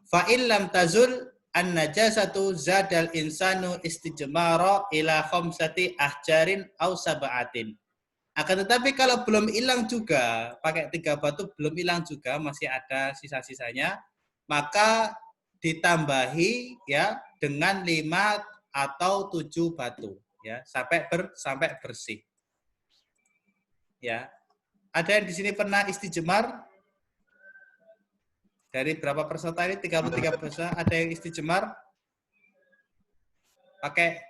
Fa in lam tazul an najasatu zadal insanu istijmara ila khamsati ahjarin au sab'atin. Akan tetapi kalau belum hilang juga, pakai 3 batu belum hilang juga, masih ada sisa-sisanya, maka ditambahi ya dengan 5 atau 7 batu, ya, sampai bersih. Ya. Ada yang di sini pernah istijmar? Dari berapa peserta ini? 33 peserta. Ada yang istijmar? Pakai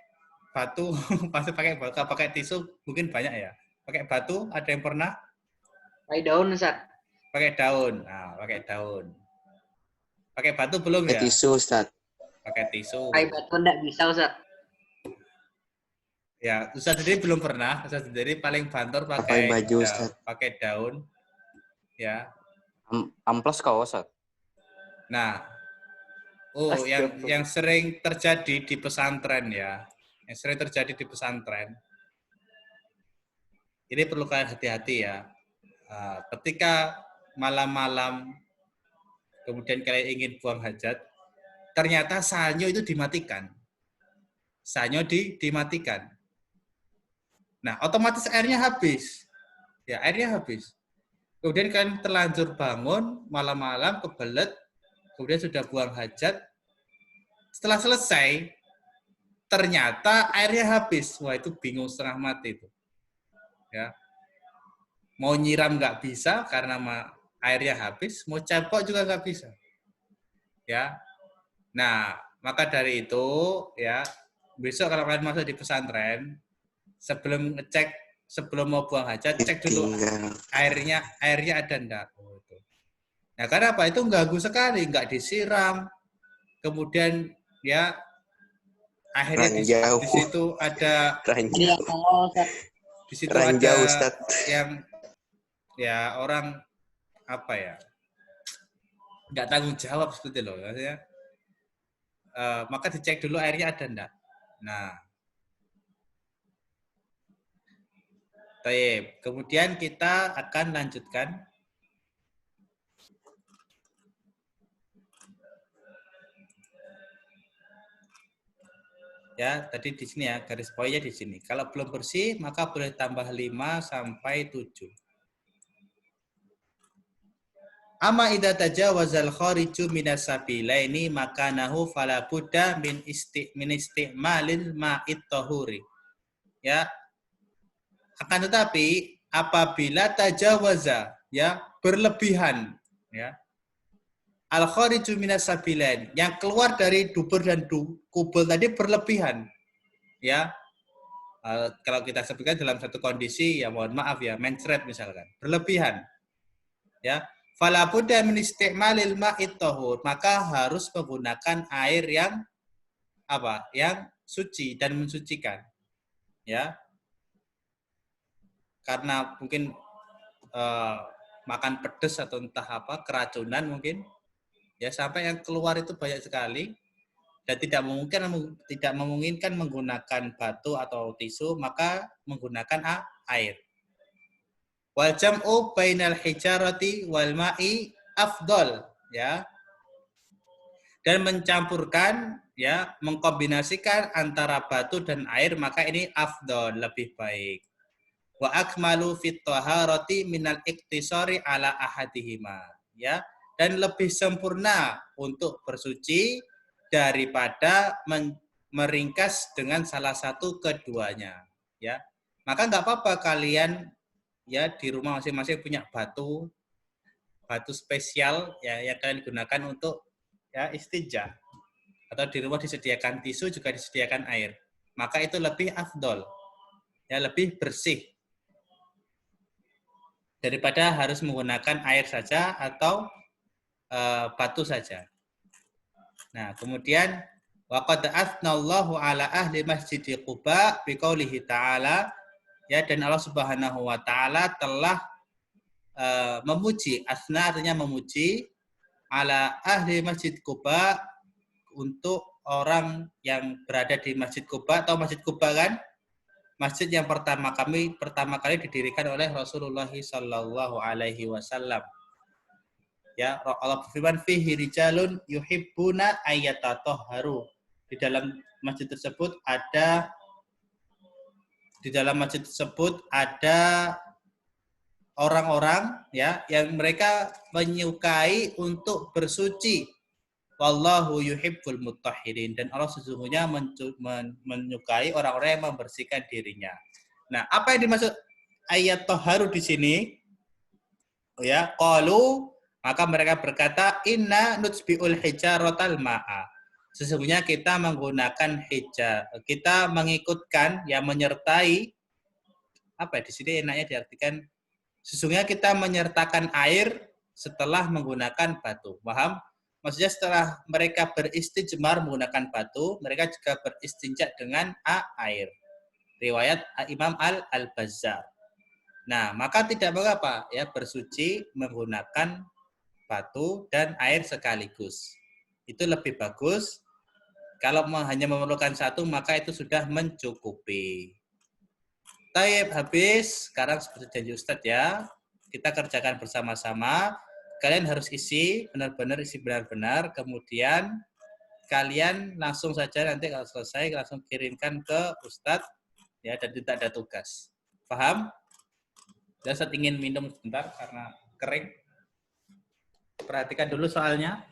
batu, pasti pakai tisu, mungkin banyak ya. Pakai batu, ada yang pernah? Pakai daun, Ustaz. Pakai daun. Nah, pakai daun. Pakai batu belum ya? Pakai tisu, Ustaz. Pakai tisu. Pakai batu enggak bisa, Ustaz. Ya, Ustaz sendiri belum pernah. Ustaz sendiri paling banter pakai baju, Ustaz. pakai daun. Ya. Amplas kau, Ustaz. Nah, yang sering terjadi di pesantren ya. Yang sering terjadi di pesantren. Ini perlu kalian hati-hati ya. Ketika malam-malam kemudian kalian ingin buang hajat, ternyata sanyo itu dimatikan. Sanyo dimatikan. Nah, otomatis airnya habis. Ya, airnya habis. Kemudian kalian terlanjur bangun malam-malam kebelet, kemudian sudah buang hajat. Setelah selesai, ternyata airnya habis. Wah, itu bingung setengah mati itu. Ya, mau nyiram nggak bisa karena airnya habis, mau cempok juga nggak bisa. Ya, nah maka dari itu ya besok kalau kalian masuk di pesantren, sebelum mau buang hajat cek dulu airnya ada enggak. Nah karena apa? Itu ganggu sekali, nggak disiram, kemudian ya akhirnya di situ ada di situ ada yang ya orang apa ya nggak tanggung jawab seperti loh ya. Maka dicek dulu airnya ada enggak. Nah, baik. Kemudian kita akan lanjutkan. Ya, tadi di sini ya, garis poinnya di sini. Kalau belum bersih, maka boleh tambah 5 sampai 7. Amma idza tajawazal khariju minas sabilaini makanahu fala budda min isti'malil ma'it tahuri. Ya. Akan tetapi apabila tajawaza ya berlebihan ya. Al khariju minas sabilain, yang keluar dari dubur dan kubul tadi berlebihan. Ya. Kalau kita sebutkan dalam satu kondisi ya mohon maaf ya, mencret misalkan, berlebihan. Ya. Fala budda min isti'malil ma'it tahur, maka harus menggunakan air yang apa? Yang suci dan mensucikan. Ya. Karena mungkin makan pedas atau entah apa, keracunan mungkin. Ya, sampai yang keluar itu banyak sekali dan tidak memungkinkan menggunakan batu atau tisu, maka menggunakan air. Wal jam'u bainal hijarati wal ma'i afdal, ya. Dan mencampurkan ya, mengkombinasikan antara batu dan air, maka ini afdal, lebih baik. Wa akmalu fit taharati minal iktisari ala ahadihima, ya. Dan lebih sempurna untuk bersuci daripada meringkas dengan salah satu keduanya, ya. Maka nggak apa-apa kalian ya di rumah masing-masing punya batu spesial ya yang kalian gunakan untuk ya istinja, atau di rumah disediakan tisu, juga disediakan air. Maka itu lebih afdol, ya lebih bersih. daripada harus menggunakan air saja atau batu saja. Nah, kemudian waqad athnallahu ala ahli masjid Quba biqaulihi ta'ala, ya, dan Allah Subhanahu wa taala telah memuji, asna artinya memuji, ala ahli masjid Quba, untuk orang yang berada di Masjid Quba. Atau Masjid Quba kan masjid yang pertama kali didirikan oleh Rasulullah sallallahu alaihi wasallam. Ya, Allah berfirman fihi rijalun yuhibbuna ayyatatahharu. Di dalam masjid tersebut ada orang-orang, ya, yang mereka menyukai untuk bersuci. Wallahu yuhibbul mutahhirin, dan Allah sesungguhnya menyukai orang-orang yang membersihkan dirinya. Nah, apa yang dimaksud ayat toharu di sini? Ya, qalu, maka mereka berkata, inna nutsbiul hijaratal ma'a. Sesungguhnya kita menggunakan kita mengikutkan, ya, menyertai, apa di sini enaknya diartikan, sesungguhnya kita menyertakan air setelah menggunakan batu. Paham? Maksudnya setelah mereka beristijmar menggunakan batu, mereka juga beristinja dengan air. Riwayat Imam Al-Bazzar. Nah, maka tidak mengapa, ya, bersuci menggunakan batu dan air sekaligus. Itu lebih bagus. Kalau hanya memerlukan satu, maka itu sudah mencukupi. Taib, habis. Sekarang seperti janji Ustadz, ya, kita kerjakan bersama-sama. Kalian harus isi benar-benar, kemudian kalian langsung saja nanti kalau selesai langsung kirimkan ke Ustadz, ya, dan tidak ada tugas. Paham? Dan Ustadz ingin minum sebentar karena kering. Perhatikan dulu soalnya.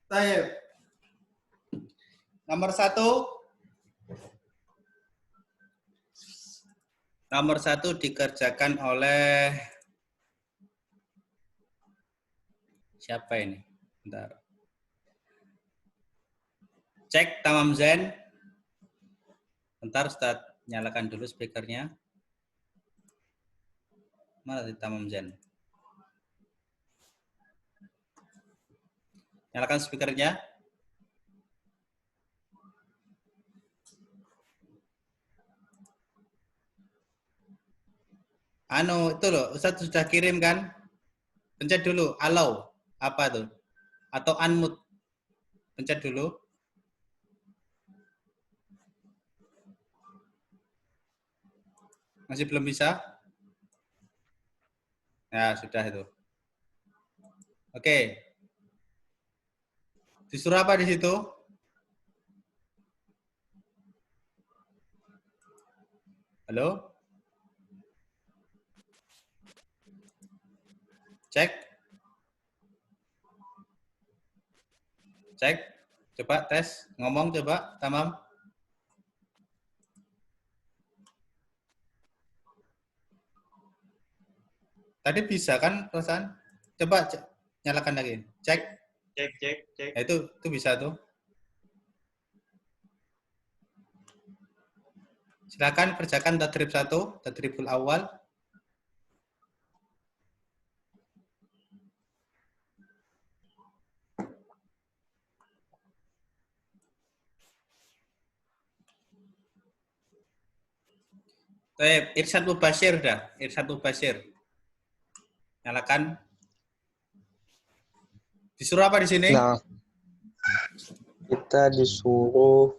Taib. Nomor satu dikerjakan oleh siapa ini? Bentar. Cek Tamam Zen. Bentar, Ustaz, nyalakan dulu speakernya. Mana di Tamam Zen? Nyalakan speakernya. Itu loh, Ustaz sudah kirim kan? Pencet dulu, allow. Apa tuh? Atau unmute. Pencet dulu. Masih belum bisa? Ya, sudah itu. Oke. Disuruh apa di situ? Halo? Cek. Cek. Coba tes. Ngomong coba. Tamam. Tadi bisa kan perasaan? Coba nyalakan lagi. Cek. Cek. Nah, itu bisa tuh. Silakan kerjakan tadrib 1, tadribul awal. Irsyad Mubashir dah. Irsyad Mubashir. Nyalakan. Disuruh apa di sini? Nah, kita disuruh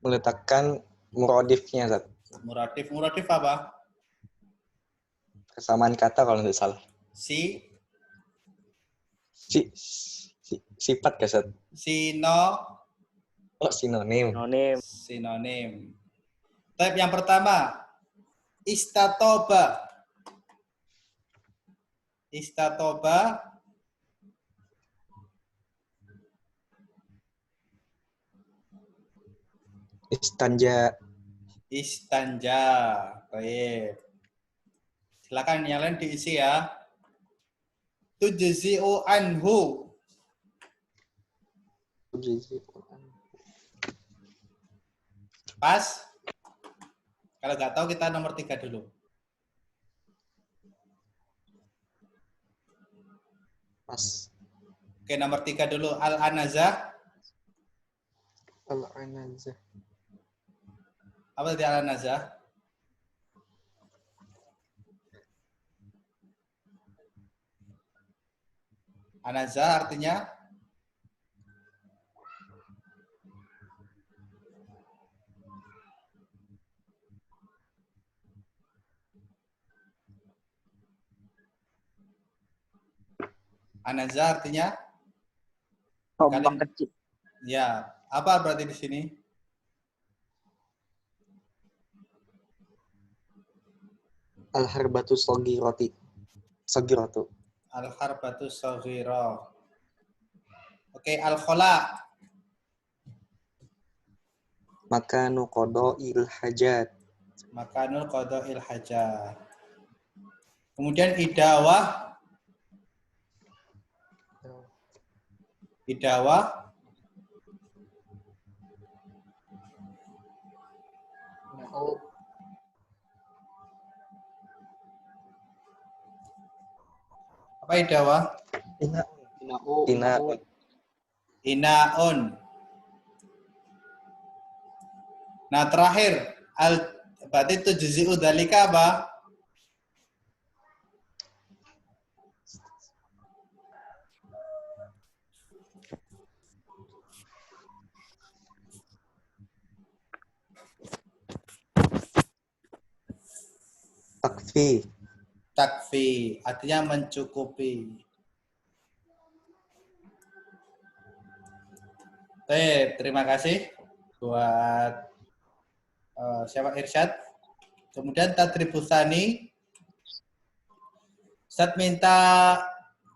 meletakkan muradifnya, Ustaz. Muradif apa? Kesamaan kata kalau nggak salah. Sifat ya, Ustaz? Sinonim. Sinonim. Tab yang pertama, istatoba. Istanja. Baik. Silakan yang lain diisi ya. Tujzi'u anhu. Pas. Kalau nggak tahu kita nomor 3 dulu. Pas. Oke, nomor 3 dulu. Al-anazah. Apa tadi al-anazah? Anazah artinya Ombak kecil. Ya, apa berarti di sini? Al-harbatu sagiratu. Al-harbatu saghira. Oke, al-khala. Makanu qada'il hajat. Makanul qada'il hajat. Kemudian idawah. Apa idawah? Inaun. Nah, terakhir berarti itu tujzi'u dzalika apa? Takfi, artinya mencukupi. Terima kasih buat siapa Irsyad. Kemudian tadribus tsani. Ustaz minta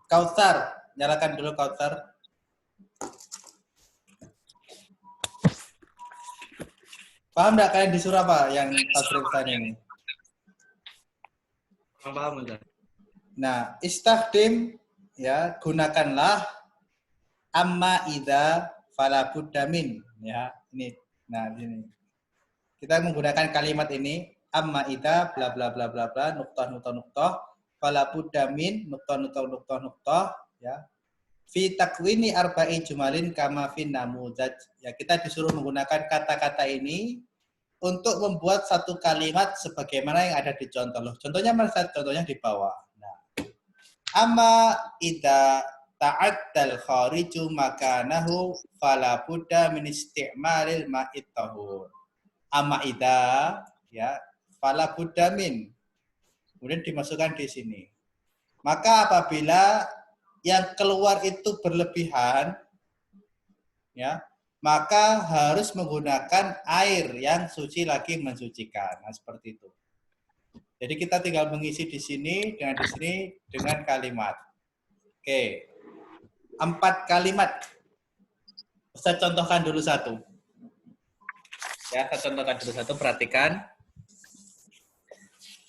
Kautsar, nyalakan dulu Kautsar. Paham enggak kalian disuruh apa yang tadribus tsani ini? Paham, Ustaz. Nah, istakhdim ya, gunakanlah amma idza fala budda min ya. Ini. Nah, ini. Kita menggunakan kalimat ini amma idza bla bla bla bla bla nuqtah fala budda min nuqtah ya. Fi takwini arba'i jumalin kama fi namuzaj. Ya, kita disuruh menggunakan kata-kata ini untuk membuat satu kalimat sebagaimana yang ada di contoh. Contohnya mana? Contohnya di bawah. Nah, amma idza ta'addal khariju makanahu fala budda min isti'malil ma'it tahur. Amma idza ya fala budda min. Kemudian dimasukkan di sini. Maka apabila yang keluar itu berlebihan, ya, maka harus menggunakan air yang suci lagi mensucikan. Nah, seperti itu. Jadi kita tinggal mengisi di sini dengan kalimat. Oke. 4 kalimat. Saya contohkan dulu satu. Ya, saya contohkan dulu satu, perhatikan.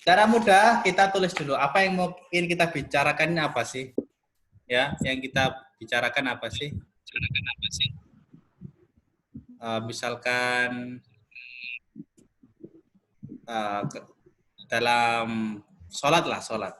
Cara mudah kita tulis dulu apa yang mau kita bicarakan ini apa sih? Ya, yang kita bicarakan apa sih? Misalkan dalam sholat lah, sholat.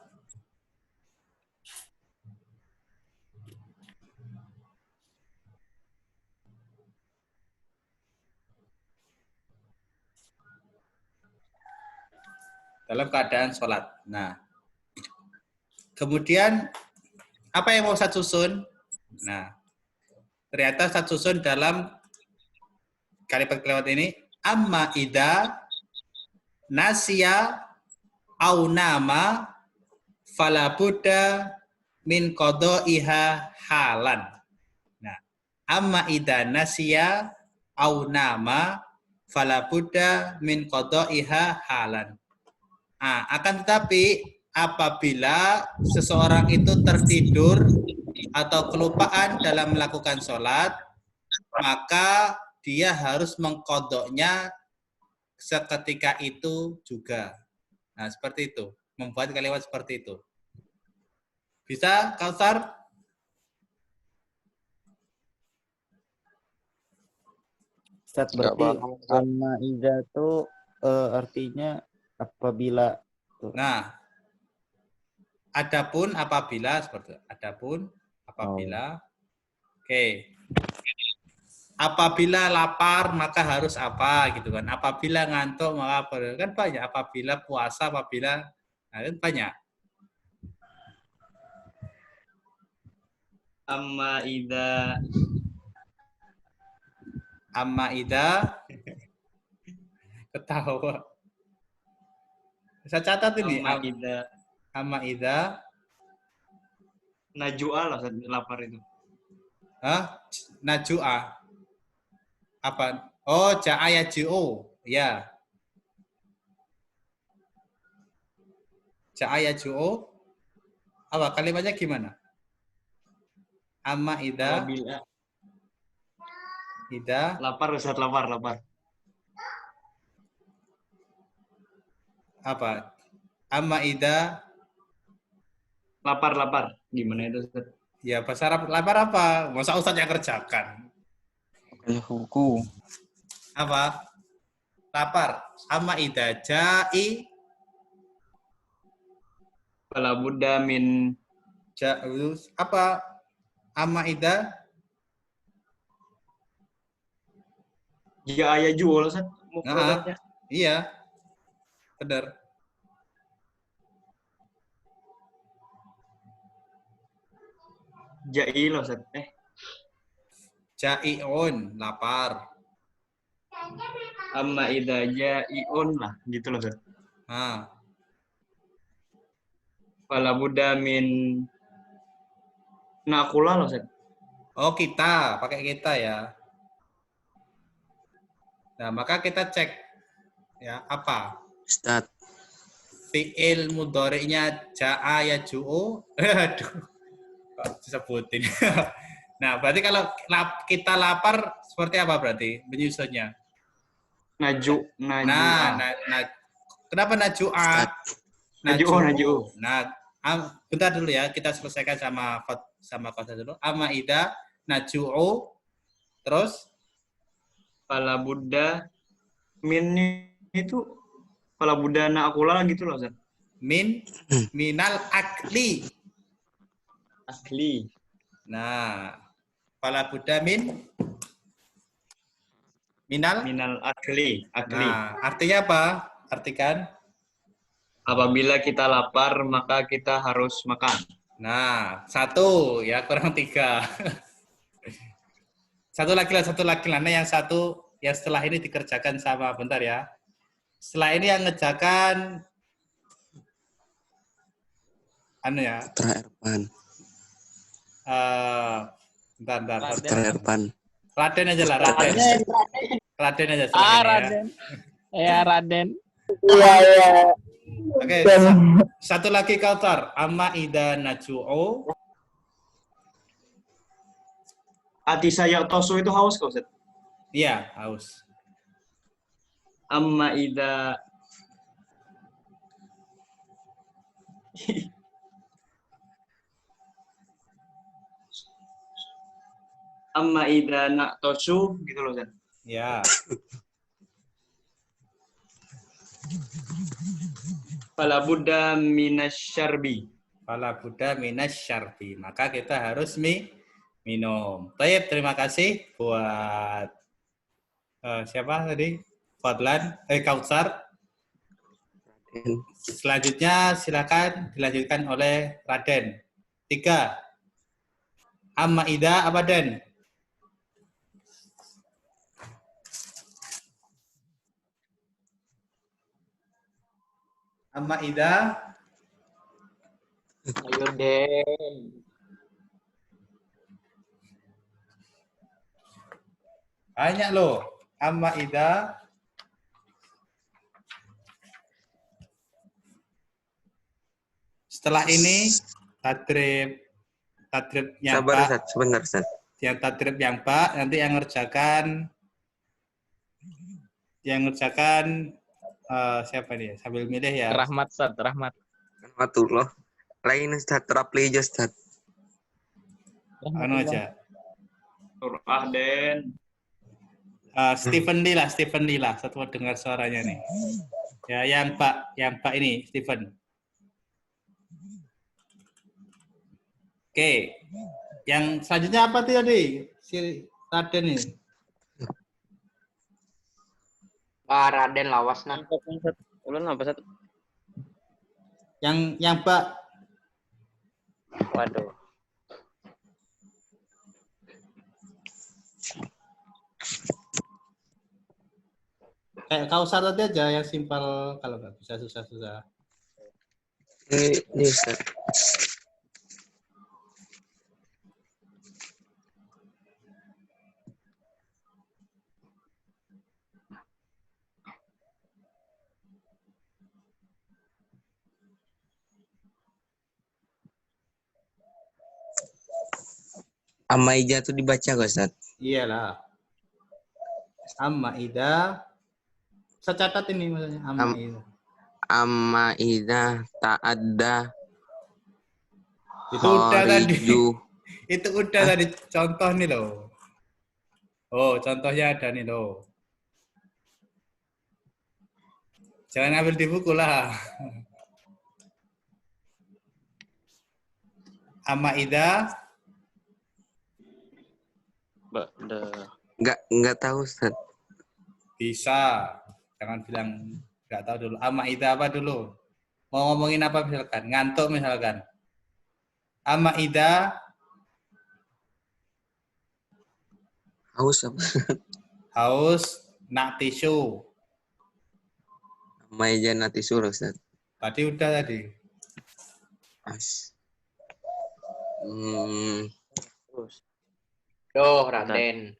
Dalam keadaan sholat. Nah, kemudian apa yang mau Ustaz susun? Nah, ternyata Ustaz susun dalam kalimat-kalimat ini, amma idza nasiya au nama fala budda min qada'iha halan. Nah, amma idza nasiya au nama fala budda min qada'iha halan. Nah, akan tetapi apabila seseorang itu tertidur atau kelupaan dalam melakukan sholat, maka dia harus mengkodoknya seketika itu juga. Nah, seperti itu. Membuat kalimat seperti itu. Bisa, Kautsar? Ustaz, berarti amma idza itu artinya apabila. Nah, adapun apabila seperti itu. Adapun apabila. Oke. Apabila lapar maka harus apa gitu kan. Apabila ngantuk maka apa? Kan banyak. Apabila puasa, apabila kan banyak. Amma idza ketawa. Saya catat ini. Amma idza Najua lah lapar itu. Hah? Najua. Apa? Oh, ja'a yaju'u. Ya. Ja'a yaju'u. Apa kalimatnya gimana? Amma idza Lapar Ustaz, lapar. Apa? Amma idza Lapar. Gimana itu Ustaz? ya bahasa Arab lapar apa? Masa Ustaz yang kerjakan? Hukum. Apa? Lapar. Amma idza ja'i Fala budda min apa? Amma idza ja'a yajul Ustaz. Mufradatnya. Iya. Benar. Ja'i loh Ustaz. Ja'iun, lapar. Amma idza ja'iun lah, gitu loh Ustaz. Nah, Fala budda min nakula loh Ustaz. oh kita, pakai kita ya. Nah, maka kita cek ya apa? Ustaz. Fi'il mudhari'nya ja'a yaju'u. Aduh. Kok disebutin. Nah, berarti kalau kita lapar seperti apa berarti menyusunnya? Naju. Nah, kenapa najua? Naju. Nah, bentar dulu ya, kita selesaikan sama kata dulu. Amma idza naju'u, terus Fala budda min itu fala budda nakula gitu loh Ustaz. minal akli. Asli. Nah, fala budda minal akli. Nah, artinya apa? Artikan. Apabila kita lapar, maka kita harus makan. Nah, 1 ya, kurang 3. Satu lagi lah. Nah, yang satu yang setelah ini dikerjakan sama, bentar ya. Setelah ini yang ngerjakan anu ya. Putra Erpan. Bentar. Putra Erpan. Raden aja lah, Raden. Raden aja setelah ini ya. Raden. Ya, Raden. Oke, satu lagi Kautsar. Amma idza naju'u. Ati saya tosu itu haus kok, Ustaz. Iya, haus. Amma idza Amma idza na'tosu gitu loh, Ustaz. Ya. Fala budda minasyarbi. Fala budda minasyarbi. Maka kita harus minum. Baik, terima kasih buat siapa tadi? Fadlan, Kautsar. Selanjutnya silakan dilanjutkan oleh Raden. 3. Amma idza apa Den? Amma idza. Ayo Den. Banyak loh. Amma idza. Setelah ini tadrib yang Sabar Pak, Ustaz, sebentar Ustaz. yang tadrib yang Pak, nanti yang ngerjakan siapa dia? Sambil milih ya. Rahmat, Ustaz. Rahmat. Rahmatullah. Lain Ustaz, terapli aja Ustaz. Anu aja. Surah Den. Stephen Lee lah. Satu dengar suaranya nih. Ya, yang Pak ini Stephen. Oke. Yang selanjutnya apa tadi? Si Raden ini. Raden lawas nah. Ulun apa, Ustaz? Yang Pak. Waduh. Kayak Kautsar tadi aja yang simpel, kalau nggak bisa susah-susah. Ini Ustaz. Amma idza itu dibaca gak Ustaz? Iyalah. Amma idza. Saya catat ini maksudnya amma idza. Amma idza ta'adda Itu udah tadi. khariju. Itu udah tadi contoh nih loh. Oh, contohnya ada nih loh. Jangan ambil di buku lah. Amma idza. Enggak tahu Ustaz. Bisa. Jangan bilang nggak tahu dulu. Amma idza apa dulu? Mau ngomongin apa misalkan? Ngantuk misalkan. Amma idza. Haus apa? Haus nak tisu. Amma idza nati surah Ustaz. Tadi udah tadi. As. Duh, Raden.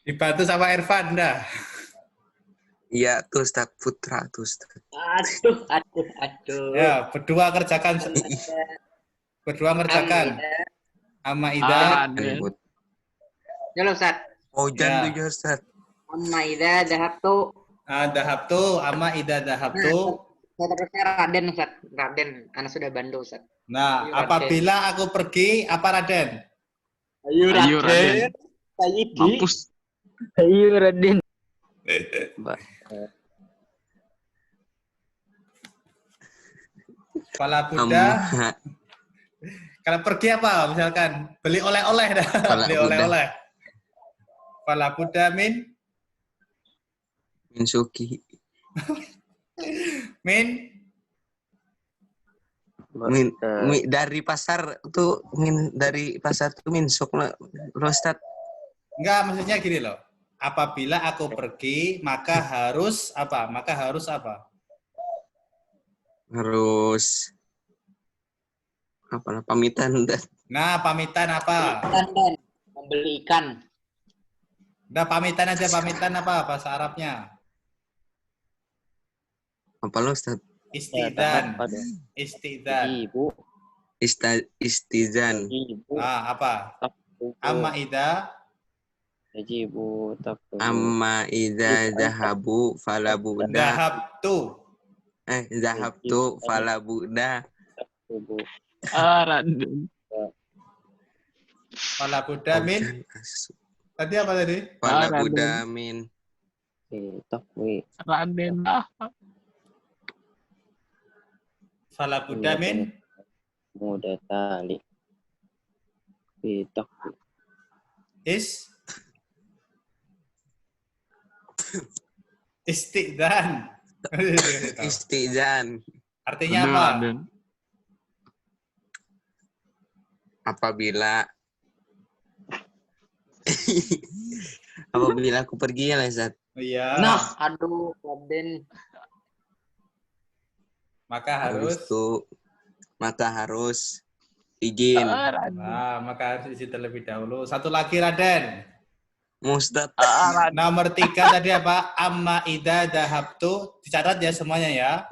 Dibantu sama Irfan dah. Iya tuh Ustaz, Putra tuh Ustaz. Aduh. Ya, berdua kerjakan. Berdua ngerjakan. Amma idza. Ya lo, Ustaz. Oh, jangan Ya. tuh Ustaz. Amma idza dhahabtu. Dahabtu, amma idza dahabtu. Terusnya Raden, Ustaz. Raden, Ana sudah bantu, Ustaz. Nah, Ayo, apabila aku pergi, apa Raden? Ayo, Raden. Mampus. Ayo, Raden. Kepala Buddha. Kalau pergi apa? Misalkan beli oleh-oleh dah. Kepala Beli Buddha. oleh-oleh. Kepala Buddha min Minsuki. min Dari pasar tuh dari pasar tuh minsuk loh Ustaz. enggak, maksudnya gini loh. Apabila aku pergi, maka harus apa? Maka harus apa? harus apa pamitan Ustaz. Nah, pamitan apa? Dan membeli ikan. Udah pamitan aja, pamitan apa bahasa Arabnya? Apa lo Ustaz? Istidzan. Apa dong? Istidzan. Ibu. Istizan. Ibu. Apa? Amma idza Yajibu taqulu. Amma idza zahabu fala buda. dhahabtu. Zahabtu fala buda. Ibu. Raden. Fala budda min. Tadi apa tadi? Fala Raden. buda min. Takwi. Raden. Fala budda min. Muda tali. Takwi. Istidzan. Istizan. Artinya apa? Raden. Apabila aku pergi ya Ustaz. Iya. Nah, aduh, Raden. Maka harus. Maka harus izin. Nah, maka harus izin terlebih dahulu. Satu lagi Raden. Ustaz. Nomor 3 tadi apa? Amma idza dhahabtu. Dicatat ya semuanya ya.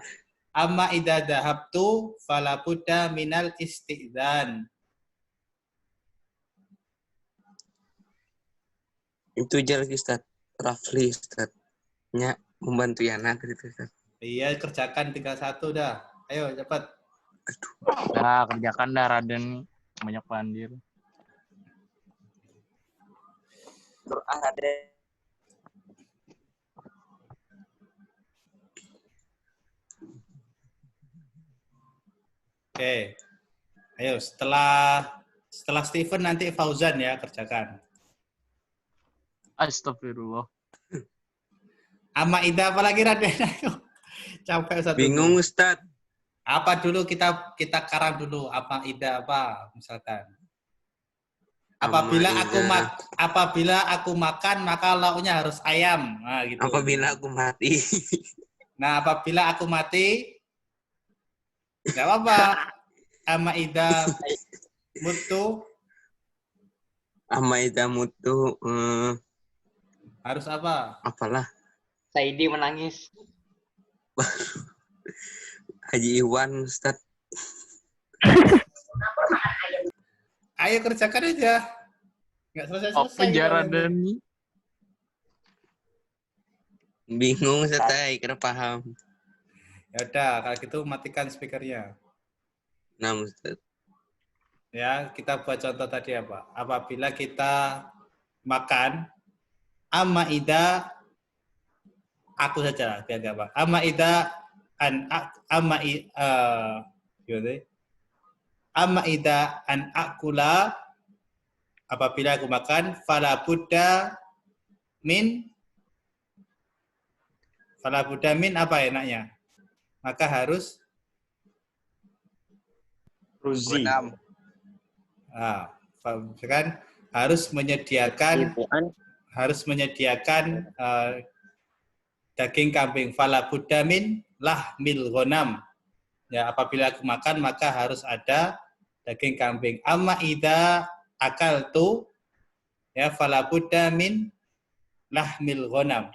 Amma idza dhahabtu fala budda minal istidzan. Itu aja lagi Ustaz. Rafli Ustaz. Nya membantu Yana gitu Ustaz. Iya, kerjakan 31 dah. Ayo cepat. Dah, kerjakan dah Raden. Banyak pandir. Oke. Ayo setelah Steven nanti Fauzan ya kerjakan. Astagfirullah. Amma idza apa lagi Raden? Ayo. Capek satu. Bingung Ustaz. Apa dulu kita karang dulu apa ida apa misalkan. Apabila aku makan maka lauknya harus ayam. Nah, gitu. Apabila aku mati. Nah, apabila aku mati enggak apa-apa. Amma ida mutu Amma idza mutu harus apa? apalah. Saidi menangis. Haji Iwan Ustaz. Ayo kerjakan aja. Enggak selesai-selesai. Apa ya Raden? Bingung Ustaz, kira paham. Ya udah, kalau gitu matikan speakernya. Nah Ustaz. Ya, kita buat contoh tadi apa? Apabila kita makan, amma ida, aku saja biar gak apa. Amma ida amma ida an akula, apabila aku makan, fala budda min apa enaknya? Maka harus Ruzi. kan harus menyediakan daging kambing. Fala budda min lahmil ghanam. Ya, apabila aku makan maka harus ada daging kambing. Amma idza akaltu ya fala budda min lahmil ghanam.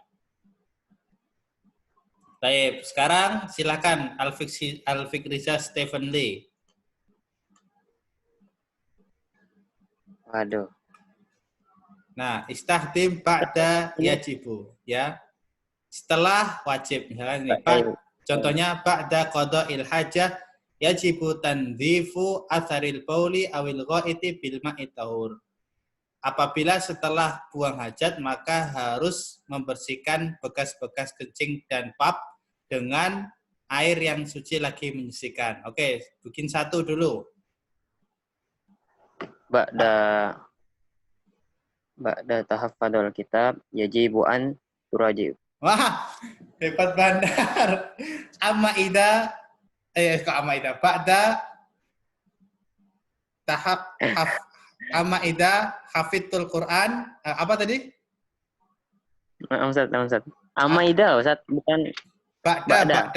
Baik, sekarang silakan Al-Fikriza Stephen Lee. Waduh. Nah, istahdim ba'da yajibu, ya. Setelah wajib, misalnya ini, contohnya ba'da qada'il hajah yajibu tandzifu atharil bauli awil ghaiti bil ma'i tahur. Apabila setelah buang hajat maka harus membersihkan bekas-bekas kencing dan pap dengan air yang suci lagi menyisikan. Oke, bikin satu dulu. Ba'da tahaffadul kitab yajibu an turajib. Wah, hebat bandar. Ba'da hafidtul Quran. Apa tadi? Ustaz. Amaida Ustaz, bukan Ba'da.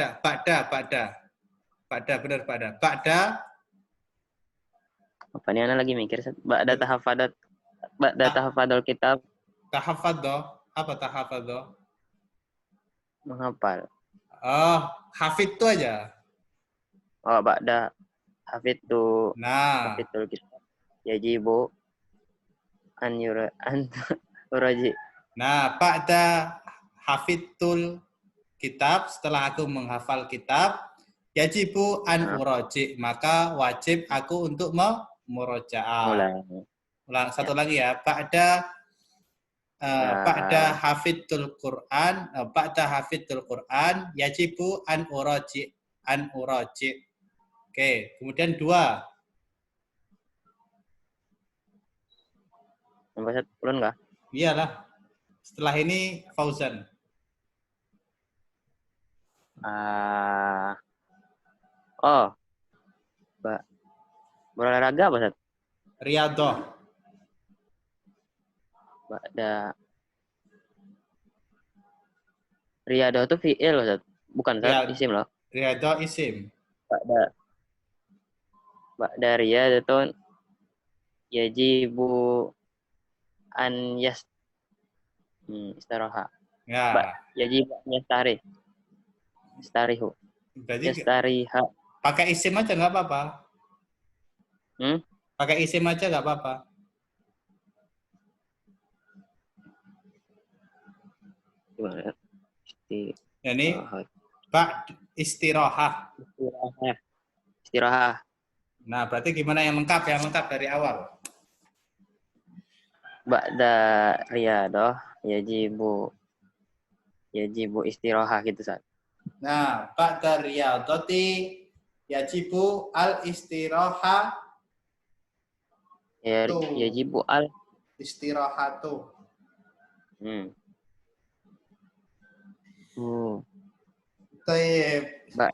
Ba'da, benar ba'da. Ba'da, Apa nih anak lagi mikir Ustaz? Ba'da tahafadul kitab tahafadho. Apa tahafadho? menghafal. Oh, hafid itu aja. Oh, ba'da hafidtu Nah, hafidtul kitab. Yajibu an uraji. nah, ba'da hafidtul kitab, setelah aku menghafal kitab, yajibu an uraji, maka wajib aku untuk memurojaah. Mulai. Ulang satu lagi ya. Ba'da ba'da Ya. hafidtul Quran, ba'da hafidtul Quran yajibu an uraji. Oke, kemudian 2. Nampak Ustaz? Ulun enggak? Iyalah. Setelah ini Fauzan. Oh. Berolahraga apa Ustaz? Riyadhah. Ba'da Riyadhah itu fi'il Ustaz. Bukan Ustaz, Riyad- isim loh. Riyadhah isim. Ba'da riyadatun yajibu an istiraha. Ya. Yajibu an yastarihu. Berarti Yastariha. pakai isim aja nggak apa-apa. Pakai isim aja nggak apa-apa. Gimana? Ya, ini istirahah. Istirahat. Nah, berarti gimana yang lengkap? Yang lengkap dari awal. Ba'da riyadah yajibu istirahat gitu Ustaz. Nah, ba'da riyadhati yajibu al istirahah Ya, Tuh. yajibu al istirahatu. Taib. Ba-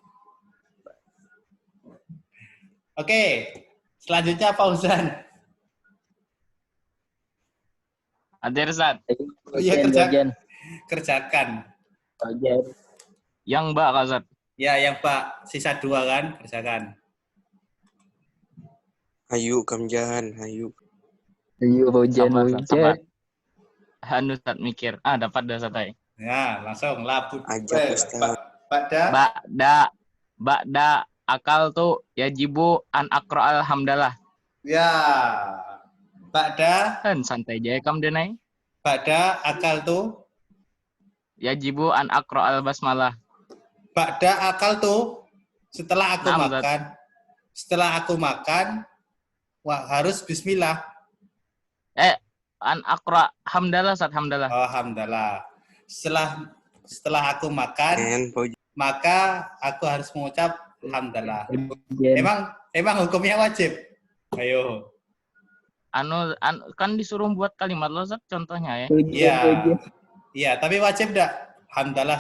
Oke, selanjutnya Fauzan. Hadir Ustaz. Iya, kerjakan. Yang Mbak Kak Ustaz. Ya, yang Pak, sisa 2 kan, kerjakan. Hayu kamjahan, hayu. Sabar. Hanu Ustaz mikir. Dapat dah Ustaz. Ya, langsung labud. Ajak, Ustaz. Ba'da akal tuh yajibu an aqra'al hamdalah. Ya. Ba'da Santai aja kam denai. Ba'da akal tuh. Yajibu an aqra'al basmalah. Ba'da akal tuh. Setelah aku Naam, makan. Setelah aku makan, harus bismillah. An aqra hamdalah Ustaz, hamdalah. Oh, alhamdulillah. Setelah aku makan, maka aku harus mengucap alhamdulillah. Emang hukumnya wajib? Ayo. Kan disuruh buat kalimat loh Ustaz, contohnya ya. Iya. Iya, tapi wajib enggak? Alhamdulillah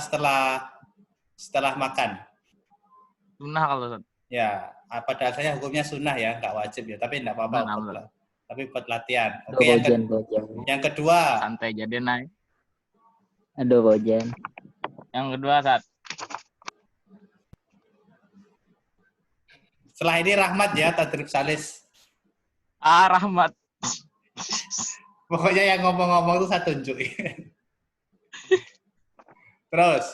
setelah makan. Sunnah kalau Ustaz. Ya, pada asalnya hukumnya sunnah ya, enggak wajib ya, tapi enggak apa-apa. Alhamdulillah. Tapi buat latihan. Oke, yang kedua. Santai aja denai. Aduh, Bojan. Yang kedua Ustaz. Setelah ini Rahmat ya, tadrib salis. Rahmat. Pokoknya yang ngomong-ngomong itu saya tunjukin. Terus.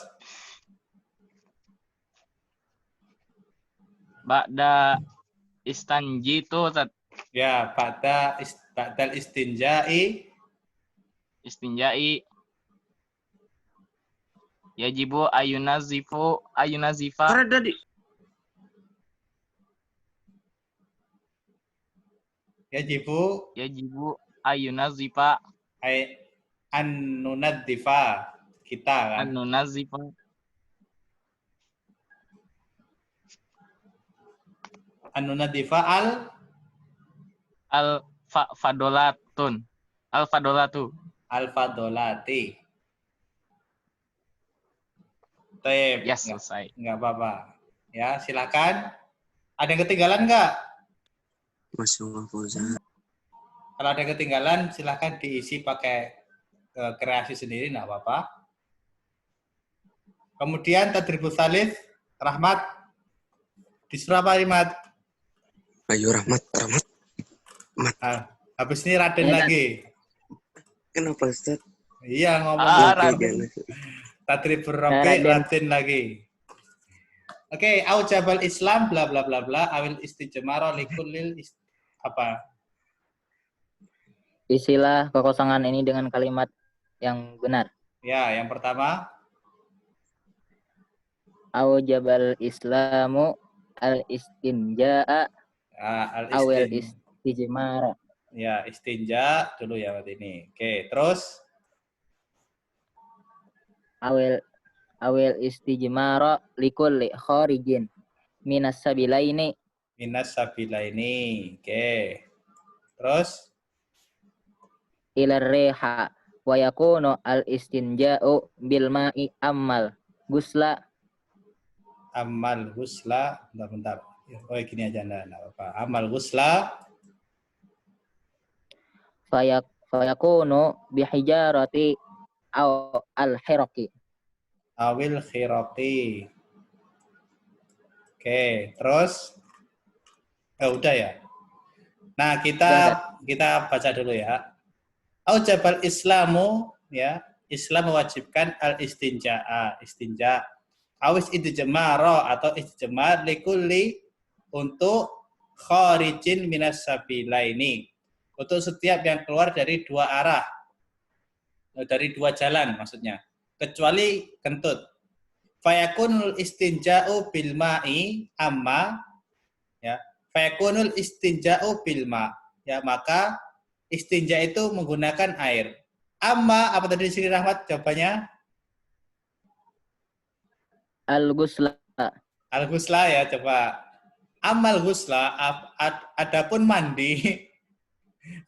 Ba'da istanji itu Ustaz. Ya, ba'dal istinja'i. Istinjai. Yajibu ayunazifa. Tadi. Yajibu ayunazifa. an-nunadzifa. Kita kan. An-nunazifa. An-nunadzifa al-fadolatun. Al-fadolatu. Al-fadolati. Taib. Ya, selesai. Enggak apa-apa. Ya, silakan. Ada yang ketinggalan enggak? Masuk Fauzan. Kalau ada yang ketinggalan, silakan diisi pakai kreasi sendiri, enggak apa-apa. Kemudian tadribus salif, Rahmat. Disuruh apa Rimat? Ayo Rahmat. Habis ini Raden Iya, lagi. Kenapa Ustaz? Iya ngomong Raden. Tadribur Rabi, Raden lagi. Oke, aujabal Islam bla bla bla bla awil istijmaro likullil apa? Isilah kekosongan ini dengan kalimat yang benar. Ya, yang pertama Aujabal Islamu al-istinja'a awil istijmara. Ya, istinja dulu ya waktu ini. Oke, terus Awil istijmara likulli kharijin minas sabilaini. minas sabilaini. Oke. Terus Ilar reha wa yakunu al istinja'u bil ma'i ammal gusla amal husla, bentar. Oh, gini aja enggak apa. Amal husla fayakunu bihijarati aw al hiraqi. awil khirati. Oke, terus udah ya. Nah, kita baca dulu ya. Aujabal Islamu ya, Islam mewajibkan al istinja'a, istinja. Awis istijmaro atau istijmar likulli untuk kharijin minas sabilaini. Untuk setiap yang keluar dari dua arah. Dari dua jalan maksudnya. Kecuali kentut. Fayakunul istinja'u bil ma'i amma ya. Fayakunul istinja'u bil ma. Ya, maka istinja itu menggunakan air. Amma apa tadi di sini Rahmat jawabannya? Al-ghusla. Al-ghusla ya, coba. Amal ghusla adapun mandi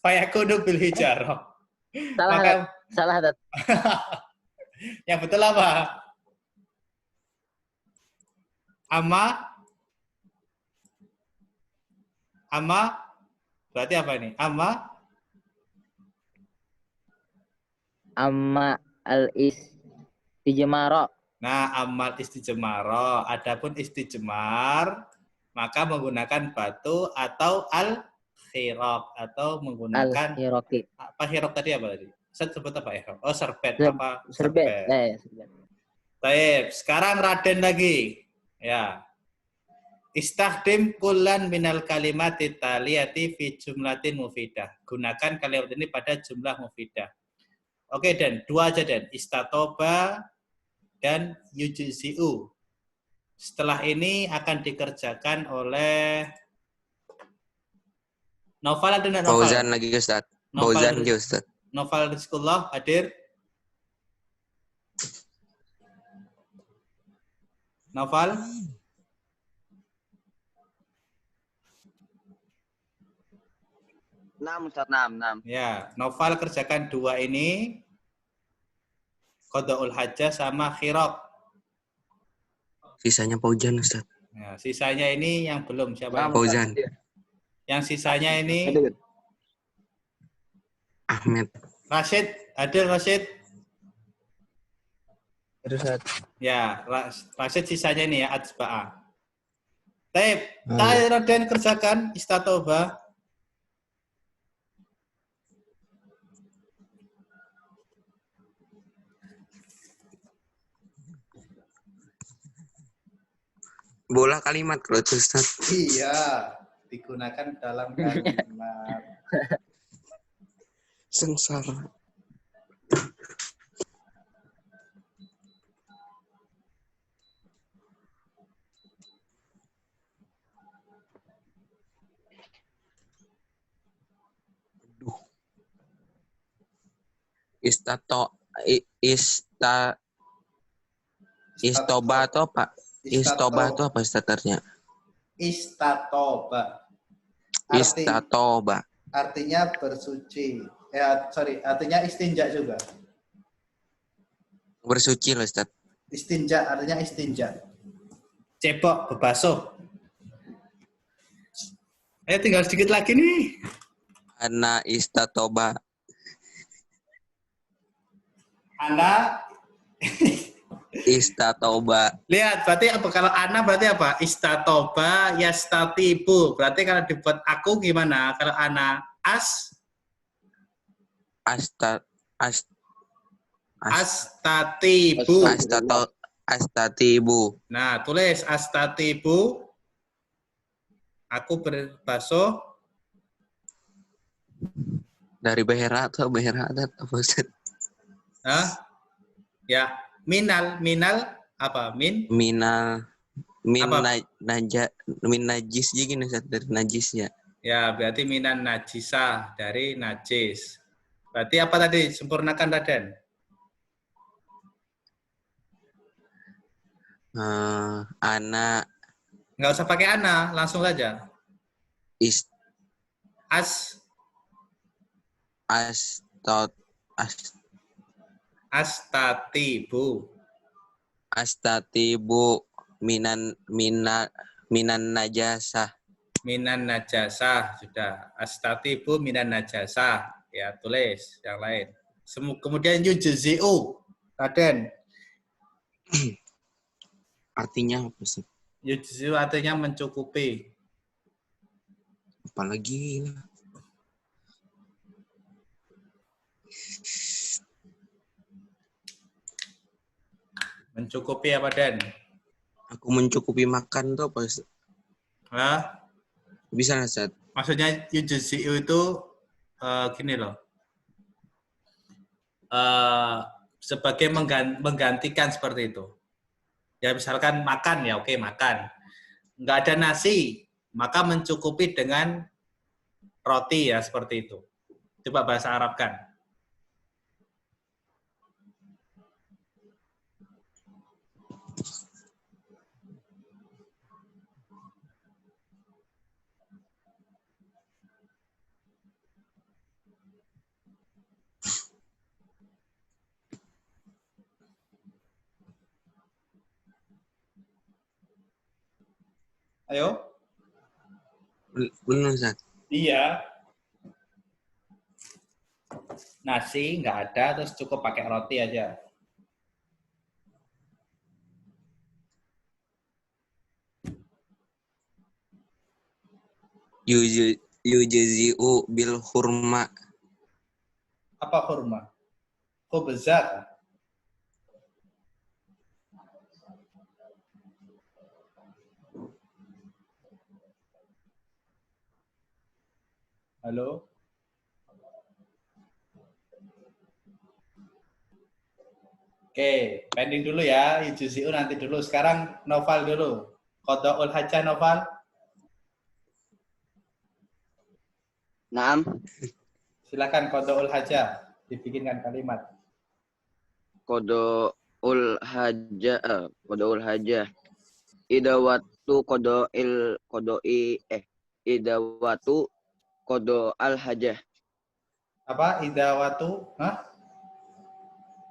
fayakunu bil hijarah. Salah. Yang betul apa? Amma berarti apa ini? Amma al-istijmara. Nah, amal istijmaro. Adapun istijmar maka menggunakan batu atau al-khiraq atau menggunakan al-hiraqi. apa hiraq tadi apa tadi? Saya sebut apa ya? Oh, serbet apa? Serbet. Serbet. Baik, sekarang Raden lagi. Ya. Istakhdim kullan minal kalimati taliyati fi jumlatin mufidah. Gunakan kalimat ini pada jumlah mufidah. Oke, Dan. Dua aja, Dan. Istatoba dan yujzi'u. Setelah ini akan dikerjakan oleh Noval ada enggak Noval? Fauzan lagi Ustaz. Fauzan lagi Ustaz. Noval Rizkullah hadir. Noval? Ustaz, 6. Ya, Noval kerjakan dua ini. Qada'ul hajjah sama khiraq. Sisanya Fauzan Ustaz. Ya, sisanya ini yang belum siapa? Fauzan. Yang sisanya ini Ahmed. Rashid, hadir Rashid? Ustaz. Ya, Rashid sisanya ini ya, Atsba'a. Taib, Raden kerjakan istatoba. Bola kalimat kalau itu Ustaz. Iya, digunakan dalam kalimat. Sengsara. Istoba atau apa? Istoba itu apa Ustaznya? Istatoba. Istatoba. Artinya bersuci. Artinya istinja juga. Bersuci loh Ustaz. Istinja artinya istinja. Cebok, bebasuh. Tinggal sedikit lagi nih. Ana istatoba. Ana Istatoba. Lihat, berarti apa? Kalau ana berarti apa? Istatoba yastatibu. Berarti kalau dibuat aku gimana? Kalau ana Asta as, astatibu. astatibu. Nah, tulis astatibu. Aku berbasuh Dari behera atau behera adat apa Ustaz? ya, minal apa? Minal Apa? min najis juga gini Ustaz, dari najis ya. Ya, berarti minan najisah, dari najis. Berarti apa tadi? Sempurnakan, Raden. Ana Nggak usah pakai ana, langsung saja. is As astot astatibu. astatibu minan najasah. Minan najasah, sudah. Astatibu minan najasah. Ya, tulis yang lain. Kemudian yujzi'u. Raden. Artinya apa sih? Yujzi'u artinya mencukupi. Apalagi Mencukupi apa, Den? aku mencukupi makan tuh apa? Hah? Bisa nggak, Ustaz? Maksudnya yujzi'u itu gini loh. Sebagai menggantikan seperti itu. Ya misalkan makan, ya oke makan. Nggak ada nasi, maka mencukupi dengan roti ya seperti itu. Coba bahasa Arabkan. Ayo. Benar, Ustaz. Iya. Nasi nggak ada, terus cukup pakai roti aja. Yujzi'u bil hurma. Apa kurma? Khubzat. Halo? Oke, pending dulu ya. Yujzi'u nanti dulu. Sekarang Noval dulu. Qada'ul hajah Noval. Naam. Silakan Qada'ul hajah. Dibikinkan kalimat. Qada'ul hajah. Idawatu idawatu qada'al hajah. Apa? Idawatu? Hah?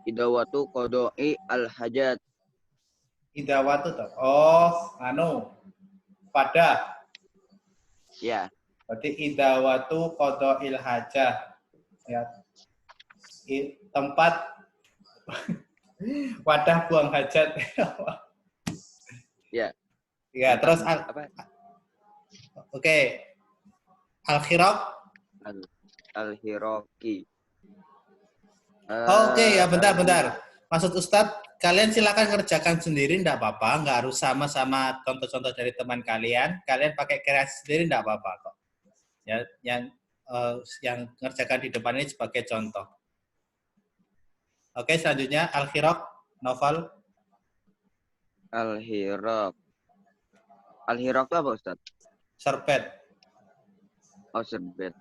Idawatu qada'i al hajat. Idawatu tuh. Oh, pada. Ya. Berarti idawatu qada'il hajah. Ya. Tempat wadah buang hajat. Ya. Ya, terus Apa? Oke. Al-khiraq. Al-hiraqi. Oke, ya bentar. Maksud Ustadz, kalian silakan kerjakan sendiri, enggak apa-apa. Enggak harus sama-sama contoh-contoh dari teman kalian. Kalian pakai kreasi sendiri, enggak apa-apa kok. Ya, yang ngerjakan di depan ini sebagai contoh. Oke, selanjutnya Al-khiraq, Novel. Al-hiraq. Al-hiraq itu apa, Ustaz? Serbet. Oh, serbet.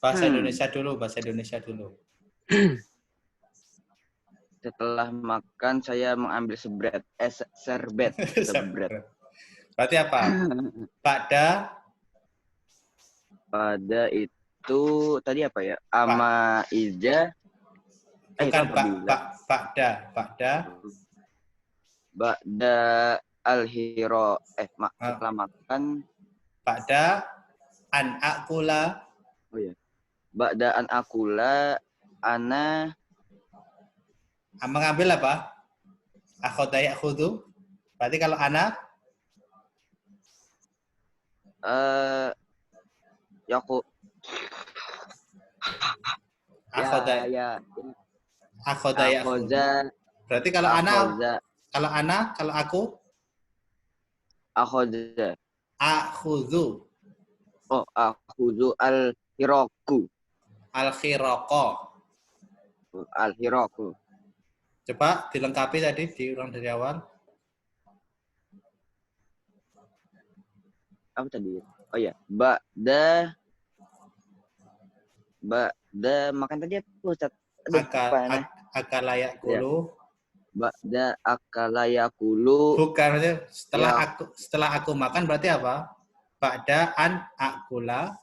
Bahasa Indonesia dulu. Setelah makan saya mengambil serbet. Serbet. Berarti apa? Pada itu tadi apa ya? Ama ija. Bukan Ba'da al-hiro. Setelah makan. Ba'da an akula. Oh ya. Ba'da an akula ana Mengambil apa? Akhadha ya'khudhu. Berarti kalau ana yaku akhadha ya akhadha ya'khudhu. akhoza Berarti kalau akhoza kalau aku akhoza akhudhu akhuzu al-hiraku al-khiraqa. Coba dilengkapi tadi, diulang dari awal. Apa tadi? Oh ya, ba'da makan tadi apa Ustaz? Aduh, lupa ya. Akala ya'kulu. Ba'da akala yakulu. Bukan, maksudnya Ya. setelah aku makan berarti apa? Ba'da an akula.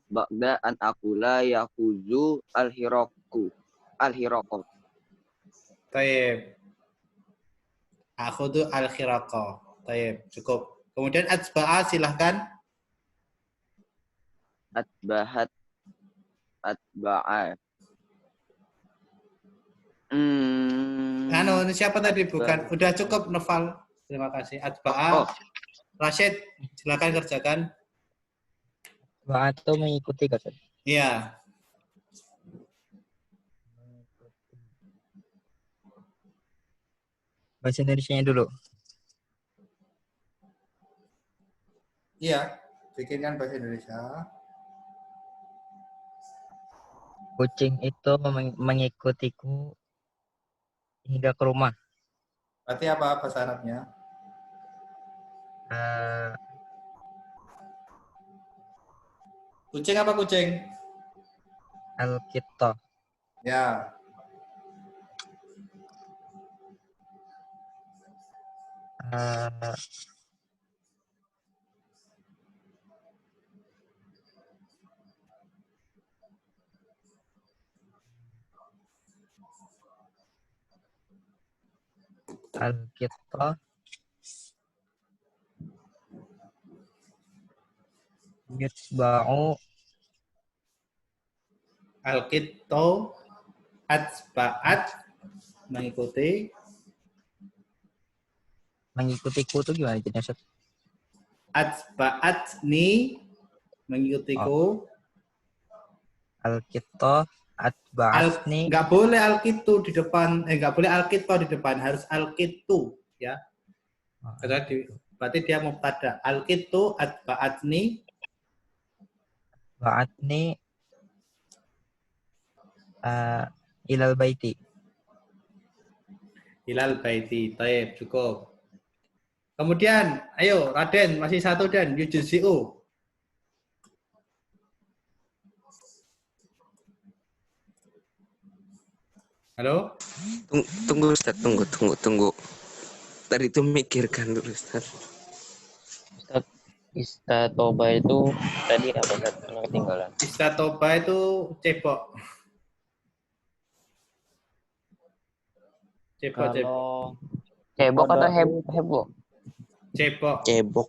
Ba'da an akula yakuzu al-hiraku. Taib. Akhudhu al-khiraqa. Taib, cukup. Kemudian atba'a silahkan. Atba'a. Ini siapa tadi? Bukan. Udah cukup, Noval. Terima kasih. Atba'a. Rashid, silakan kerjakan. Atba'a itu mengikuti kan? Iya. Bahasa Indonesianya dulu. Iya. Bikinkan bahasa Indonesia. Kucing itu mengikutiku hingga ke rumah. Berarti apa bahasa Arabnya? Kucing apa kucing? Al-Qittah. Ya. Al-Qittah yutba'u Al-Qittu atba'at mengikutiku tuh gimana jadinya Ustaz? atba'atni mengikutiku. Al-Qittah atba'atni. Nggak boleh al-qittu di depan, nggak boleh al-qittu di depan, harus al-qittu ya. Berarti dia mubtada. Al-qittu atba'atni ilal baiti. Hilal baiti. Taib, cukup. Kemudian, ayo Raden, masih satu dan yujzi'u. Halo? Tunggu Ustaz, tunggu. Tadi itu mikirkan dulu Ustaz. Ustaz, istatoba itu tadi apa Ustaz? Ketinggalan. Istatoba itu cebok. Cebok. Cebok atau heboh? Cebok.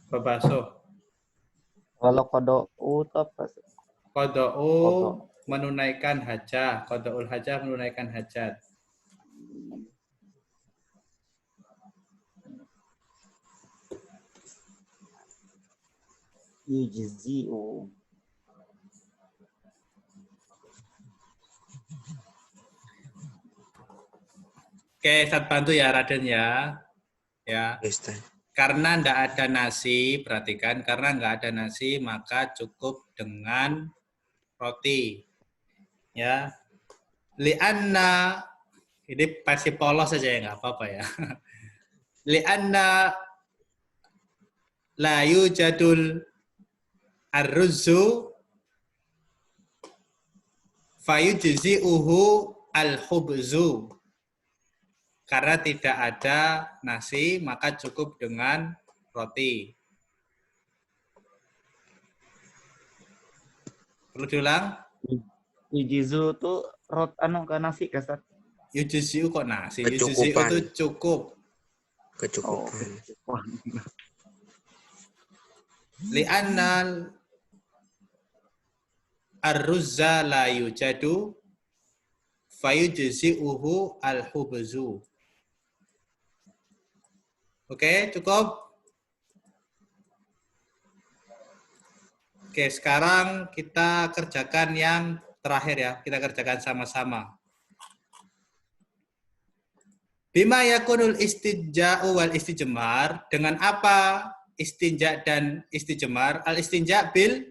Bebasuh. Kalau kodo'u itu apa? Kodo'u menunaikan hajat. Kodo'ul hajat menunaikan hajat. Yujzi'u. Oke, saya bantu ya Raden ya. Ya. Ustaz. Karena nggak ada nasi, perhatikan, karena nggak ada nasi maka cukup dengan roti. Ya. Li'anna, ini pasti polos saja ya, nggak apa-apa ya. Li'anna la yujadul ar-ruzzu fayujzi'uhu al-khubzu. Karena tidak ada nasi, maka cukup dengan roti. Perlu diulang? Yujizu itu ke nasi kan Ustaz? Yujzi'u kok nasi? Kecukupan. Yujzi'u itu cukup. Kecukupan. Li'annal ar-ruzza la yujadu fayujzi'uhu al-hubzu. Oke, cukup? Oke, sekarang kita kerjakan yang terakhir ya. Kita kerjakan sama-sama. Bima yakunul istinja'u wal istijmar. Dengan apa istinja dan istijmar? Al-istinja bil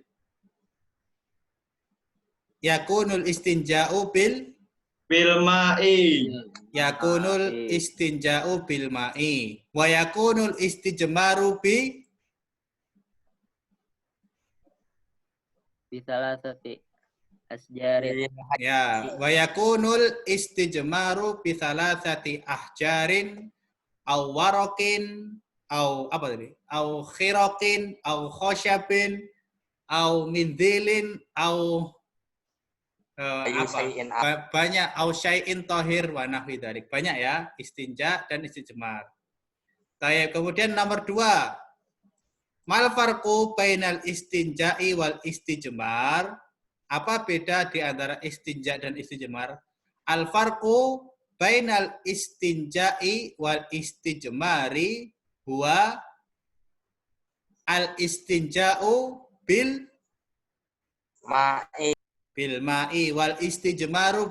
yakunul istinja'u bil Bilma'i. yakunul istinja'u bil ma'i wa yakunul istijmaru bi Bisalasati asjarin. ya wa yakunul istijmaru bi thalathati ahjarin aw waraqin aw apa tadi aw khiraqin aw khosyabin aw mindilin aw banyak au syai'in tahir wa nahwi dzalik. Banyak ya istinja dan istijmar. Baik, kemudian nomor 2. Mal farqu bainal istinja'i wal istijmar? Apa beda di antara istinja dan istijmar? Al farqu bainal istinja'i wal istijmari huwa al istinja'u bil ma'i wal istijmaru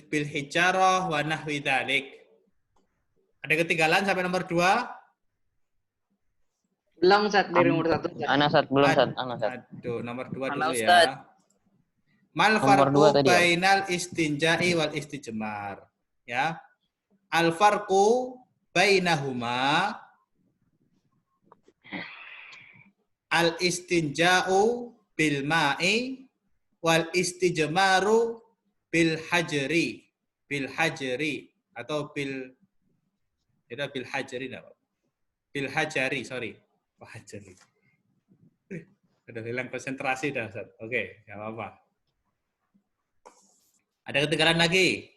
bil hijarah wa nahwi dzalik. Ada ketinggalan sampai nomor 2? Belum, Ustaz, dari nomor 1. Anasat belum, Ustaz. Anasat. Aduh, nomor 2 Mana, dulu Ustaz? ya. Mal Nomor dua farqu tadi ya? bainal istinja'i wal istijmar. Ya. Al farqu bainahuma al istinja'u bil ma'i wal istijmaru bil hajri atau bil hajri sorry. Hajri. Udah hilang konsentrasi dah, Ustaz. Oke, enggak apa-apa. Ada ketinggalan lagi?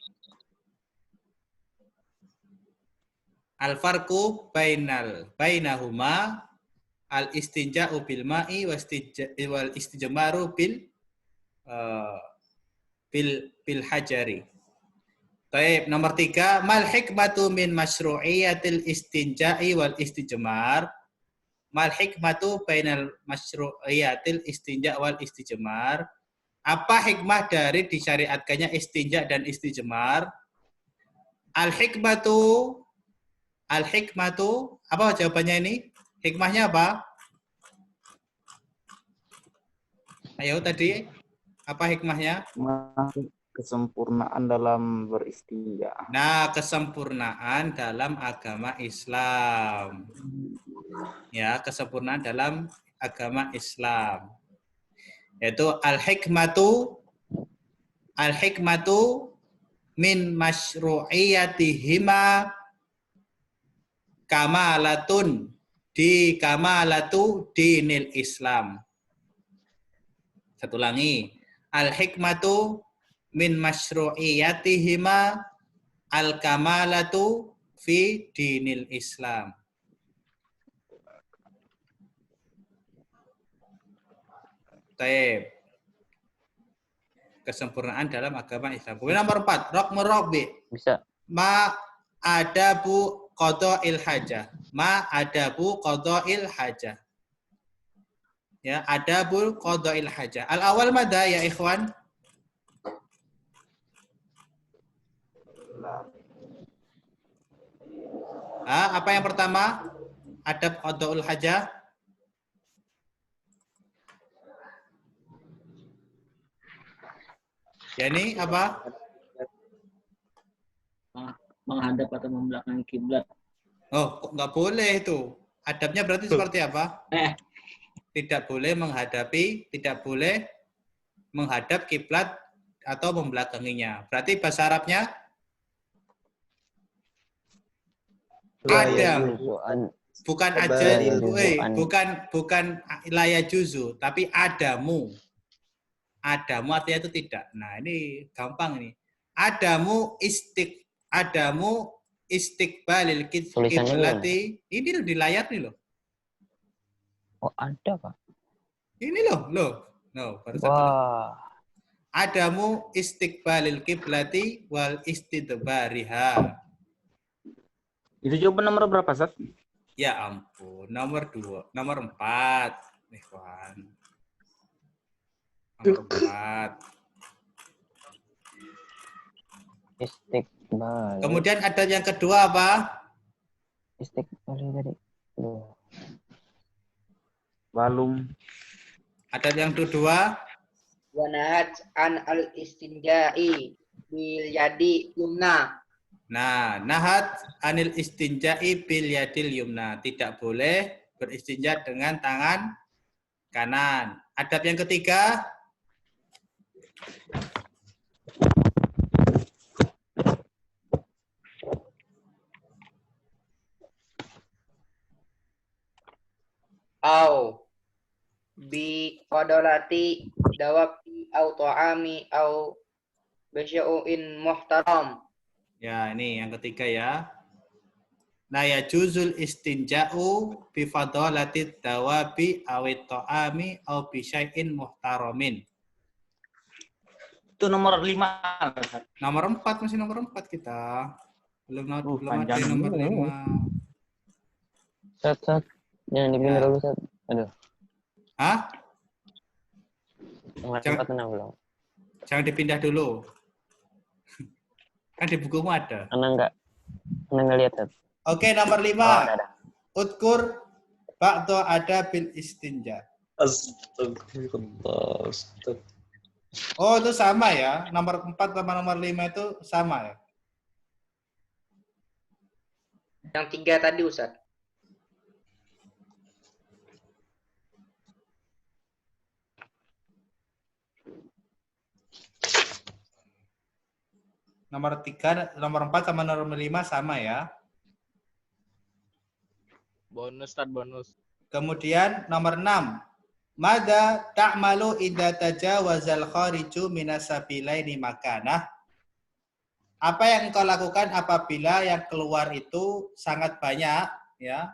Al farqu bainahuma al istinja'u bil ma'i wal istijmaru bil hajari. Baik, nomor 3, mal hikmatu min masyru'iyatil istinja'i wal istijmar. Mal hikmatu bainal masyru'iyatil istinja' wal istijmar. Apa hikmah dari disyariatkannya istinja dan istijmar? Al hikmatu apa jawabannya ini? Hikmahnya apa? Ayo tadi, apa hikmahnya? Kesempurnaan dalam beristinja. Nah, kesempurnaan dalam agama Islam. Ya, kesempurnaan dalam agama Islam. Yaitu al-hikmatu min masyru'iyatihima kamalatu dinil Islam. Satu ulangi. Al-hikmatu min masyru'iyatihima al-kamalatu fi dinil Islam. Taib. Kesempurnaan dalam agama Islam. Kemudian nomor 4, rokmu robi. Bisa. Ma adabu qada'il hajah. Ma adabu qada'il hajah. Ya, adabul qada'il hajah. Al-awal mada ya ikhwan? Apa yang pertama? Adab qada'ul hajah. Yani apa? Menghadap atau membelakangi kiblat. Oh, kok nggak boleh itu? Adabnya berarti seperti apa? Tidak boleh menghadap kiblat atau membelakanginya. Berarti bahasa Arabnya Adam. Bukan aja, bukan laya juzu, tapi adamu. Adamu artinya itu tidak. Nah, ini gampang ini. Adamu istiqbalil kiblati. Ini loh di layar nih loh. Oh, ada, Pak. Ini baru satu lagi. Wah. Adamu istiqbalil kiblati wal istidbariha. Itu jawaban nomor berapa, Sat? Ya ampun, nomor 4. Ikhwan. Nomor 4. Istiqbal. Kemudian ada yang kedua apa? Istiqbal tadi. Balum. Ada yang kedua? Wa nahat an al istinja'i bil yadi yumna. Nah, nahat anil istinja'i bil yadil yumna. Tidak boleh beristinja dengan tangan kanan. Adab yang ketiga? Au bi qadalati dawabi au ta'ami au bisya'uin muhtaram. Ya, ini yang ketiga ya. La yajuzul istinja'u bi fadalati dawabi awit ta'ami au bi syai'in muhtaramin. Itu nomor 5. Nomor 4, masih nomor 4 kita. Belum ada panjang nomor ini. 5. Sat. Jangan dipindah dulu, Sat. Aduh. Hah? Nomor Jangan- 4 belum. Jangan dipindah dulu. Kan di bukumu ada. Anda enggak lihat, Sat. Oke, nomor 5. Oh, ada. Utkur ba'da ada bil istinja. Astagfirullah. Oh, itu sama ya. Nomor 4 sama nomor 5 itu sama ya. Yang 3 tadi Ustaz. Nomor 3, nomor 4 sama nomor 5 sama ya. Bonus, Tad, bonus. Kemudian nomor 6. Mada ta'malu idza tajawazal khariju minas sabilaini makanah. Apa yang engkau lakukan apabila yang keluar itu sangat banyak, ya?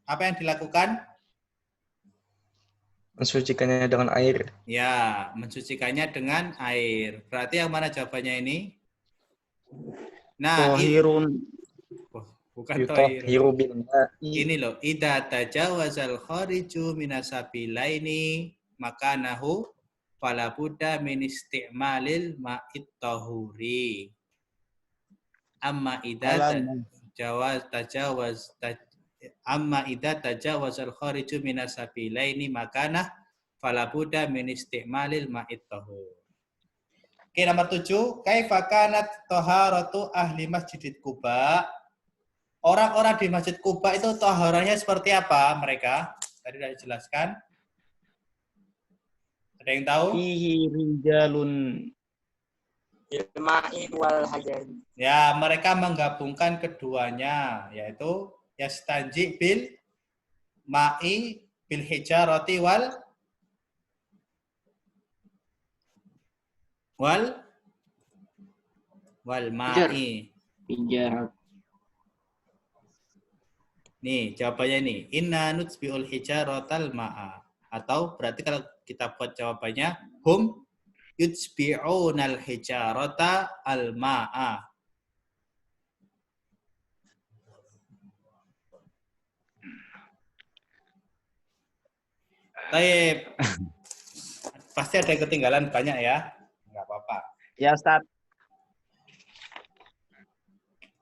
Apa yang dilakukan? Mensucikannya dengan air. Ya, mensucikannya dengan air. Berarti yang mana jawabannya ini? Nah, Tohirun. bukan tohir. Yutahiru bil ma'i. Ini loh, idza tajawazal khariju minasabilaini makanahu fala budda min isti'malil ma'it tahuri. Amma idza tajawazal khariju minasabilaini makanah fala budda min isti'malil ma'it tahur. Oke, nomor 7, kaifa kanat taharatu ahli Masjid Quba? Orang-orang di Masjid Quba itu taharahnya seperti apa mereka? Tadi sudah dijelaskan. Ada yang tahu? Fihi rijalun. Ilma'i wal hajar. Ya, mereka menggabungkan keduanya, yaitu yastanji bil ma'i bil hijarati wal ma'i. Pijar. Nih, jawabannya nih. Inna nutsbi'ul hijaratal ma'a. Atau berarti kalau kita buat jawabannya, hum yutsbi'unal hijarata al ma'a. Taib. Pasti ada yang ketinggalan banyak ya. Enggak apa-apa. Ya, Ustaz.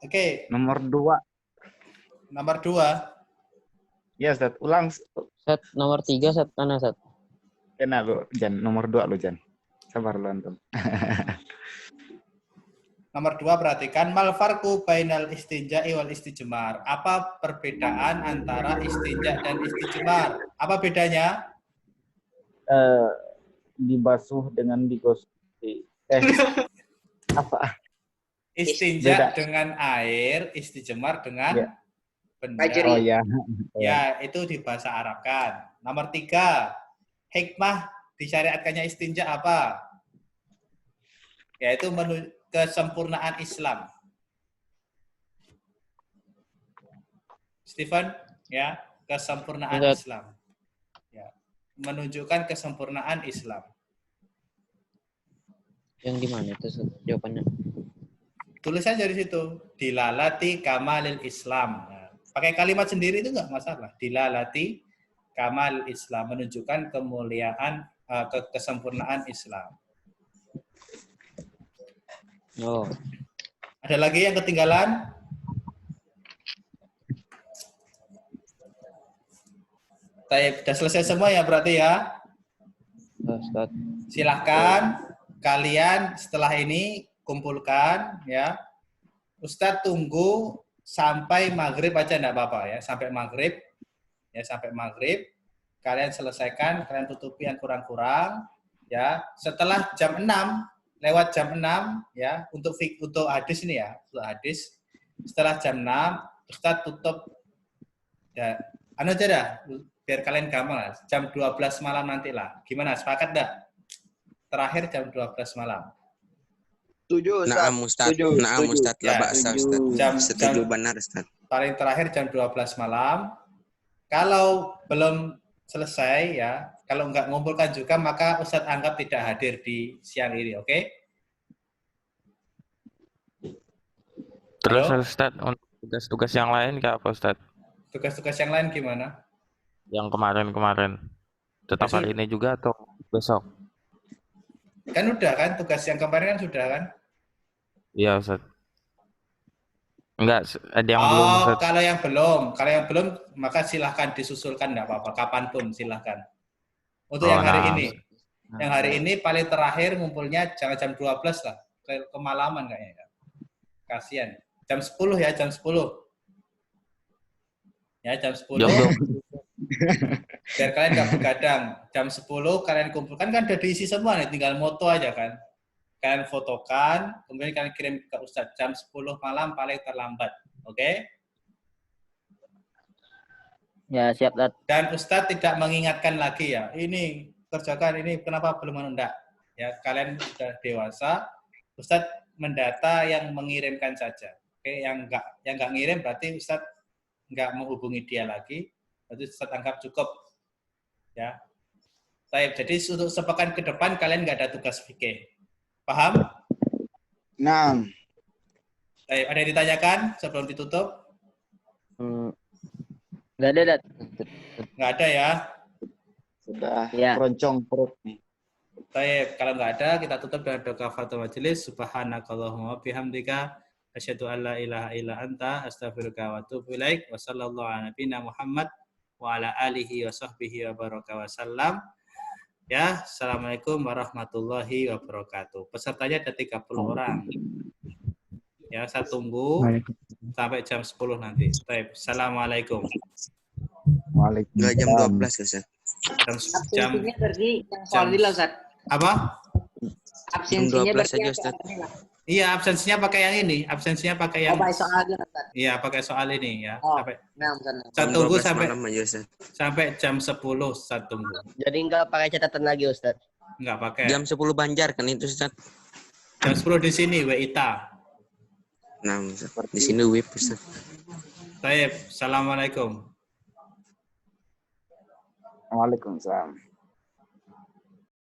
Oke, Nomor 2. nomor 2. Ya, Ustaz. Ulang. Sat, nomor 3, Sat. Mana, Sat? Kena lu, Jan. Nomor 2 lu, Jan. Sabar lu, antum. Nomor 2, perhatikan mal farqu bainal istinja'i wal istijmar. Apa perbedaan antara istinja dan istijmar? Apa bedanya? Dibasuh dengan digosok. Apa? Istinja Beda. dengan air, istijmar dengan Ya. benda. Majeri. Oh ya. Ya, itu di bahasa Arabkan. Nomor 3, hikmah disyariatkannya istinja apa? Yaitu kesempurnaan Islam. Stephen, ya. Kesempurnaan Ustaz. Islam. Ya. Menunjukkan kesempurnaan Islam. Yang di mana itu Ustaz, jawabannya? Tulisan dari situ. Dilalati kamalil Islam. Nah, pakai kalimat sendiri itu nggak masalah. Dilalati kamal Islam. Menunjukkan kemuliaan, kesempurnaan Islam. Oh, Ada lagi yang ketinggalan? Sudah selesai semua ya berarti ya? Ustaz. Silahkan kalian setelah ini kumpulkan ya. Ustadz tunggu sampai maghrib aja enggak apa-apa ya. Sampai maghrib. Ya, sampai maghrib. Kalian selesaikan, kalian tutupi yang kurang-kurang. Ya, setelah jam 6, lewat jam 6 ya, untuk hadis ini ya, untuk hadis. Setelah jam 6, Ustadz tutup ya. Anu aja dah, biar kalian gampang lah. Jam 12 malam nanti lah. Gimana, sepakat enggak? Terakhir jam 12 malam. Setuju, Ustaz. Naam Ustaz. Naam Ustaz. La ba'sa Ustaz. Setuju benar Ustaz. Paling terakhir jam 12 malam. Kalau belum selesai ya, kalau nggak ngumpulkan juga maka Ustadz anggap tidak hadir di siang ini, oke? Terus Halo? Ustaz, untuk tugas-tugas yang lain kayak apa Ustaz? Tugas-tugas yang lain gimana? Yang kemarin-kemarin. Tetap hari ini juga atau besok? Kan udah kan, tugas yang kemarin kan sudah kan? Iya Ustaz. Enggak, ada yang belum Ustaz. Kalau yang belum maka silahkan disusulkan, nggak apa-apa, kapanpun silahkan. Untuk yang hari ini. Yang hari ini paling terakhir ngumpulnya jangan jam 12 lah. Kemalaman kayaknya. Kasihan. Jam 10 ya, jam 10. Ya, jam 10. Biar kalian nggak begadang. Jam 10 kalian kumpulkan, kan udah diisi semua nih, tinggal moto aja kan. Kalian fotokan, kemudian kalian kirim ke Ustadz jam 10 malam paling terlambat. Oke? Ya, siap, Ustaz. Dan Ustadz tidak mengingatkan lagi ya, ini kerjakan ini, kenapa belum menunda? Ya, kalian sudah dewasa, Ustadz mendata yang mengirimkan saja. Oke, yang nggak ngirim berarti Ustadz nggak menghubungi dia lagi, berarti Ustadz anggap cukup. Ya. Baik, jadi untuk sepekan ke depan kalian nggak ada tugas fikih. Paham? Nah. Baik, ada yang ditanyakan sebelum ditutup? Nggak ada, Dad. Nggak ada ya? Sudah Ya. keroncong perut nih. Baik, kalau nggak ada, kita tutup dengan doa kafaratul majelis. Subhanakallahumma wa bihamdika asyhadu an la ilaha illa anta astaghfiruka wa atubu ilaik. Wa sallallahu ala nabiyyina Muhammad wa ala alihi wa sahbihi wa baraka wa sallam. Ya, assalamualaikum warahmatullahi wabarakatuh. Pesertanya ada 30 orang. Ya, saya tunggu sampai jam 10 nanti. Baik, assalamualaikum. Enggak jam 12 Ustaz. Jam Absensinya berarti yang soal ini lah, Ustaz. apa? Absensinya 12 berarti aja, yang Ustaz. soal ini lah. Iya, absensinya pakai yang ini. Absensinya pakai yang pakai soal aja, Ustaz. Iya, pakai soal ini ya. Oh, Sampai nah, Ustaz. saya Jam tunggu 12 sampai malam aja Ustaz. sampai jam 10 saya tunggu. Jadi nggak pakai catatan lagi, Ustaz. Enggak pakai. Jam 10 Banjar kan itu Ustaz. Jam 10 di sini WITA. Nah, Ustaz. Di sini WIP Ustaz. Baik, assalamualaikum. Waalaikumsalam.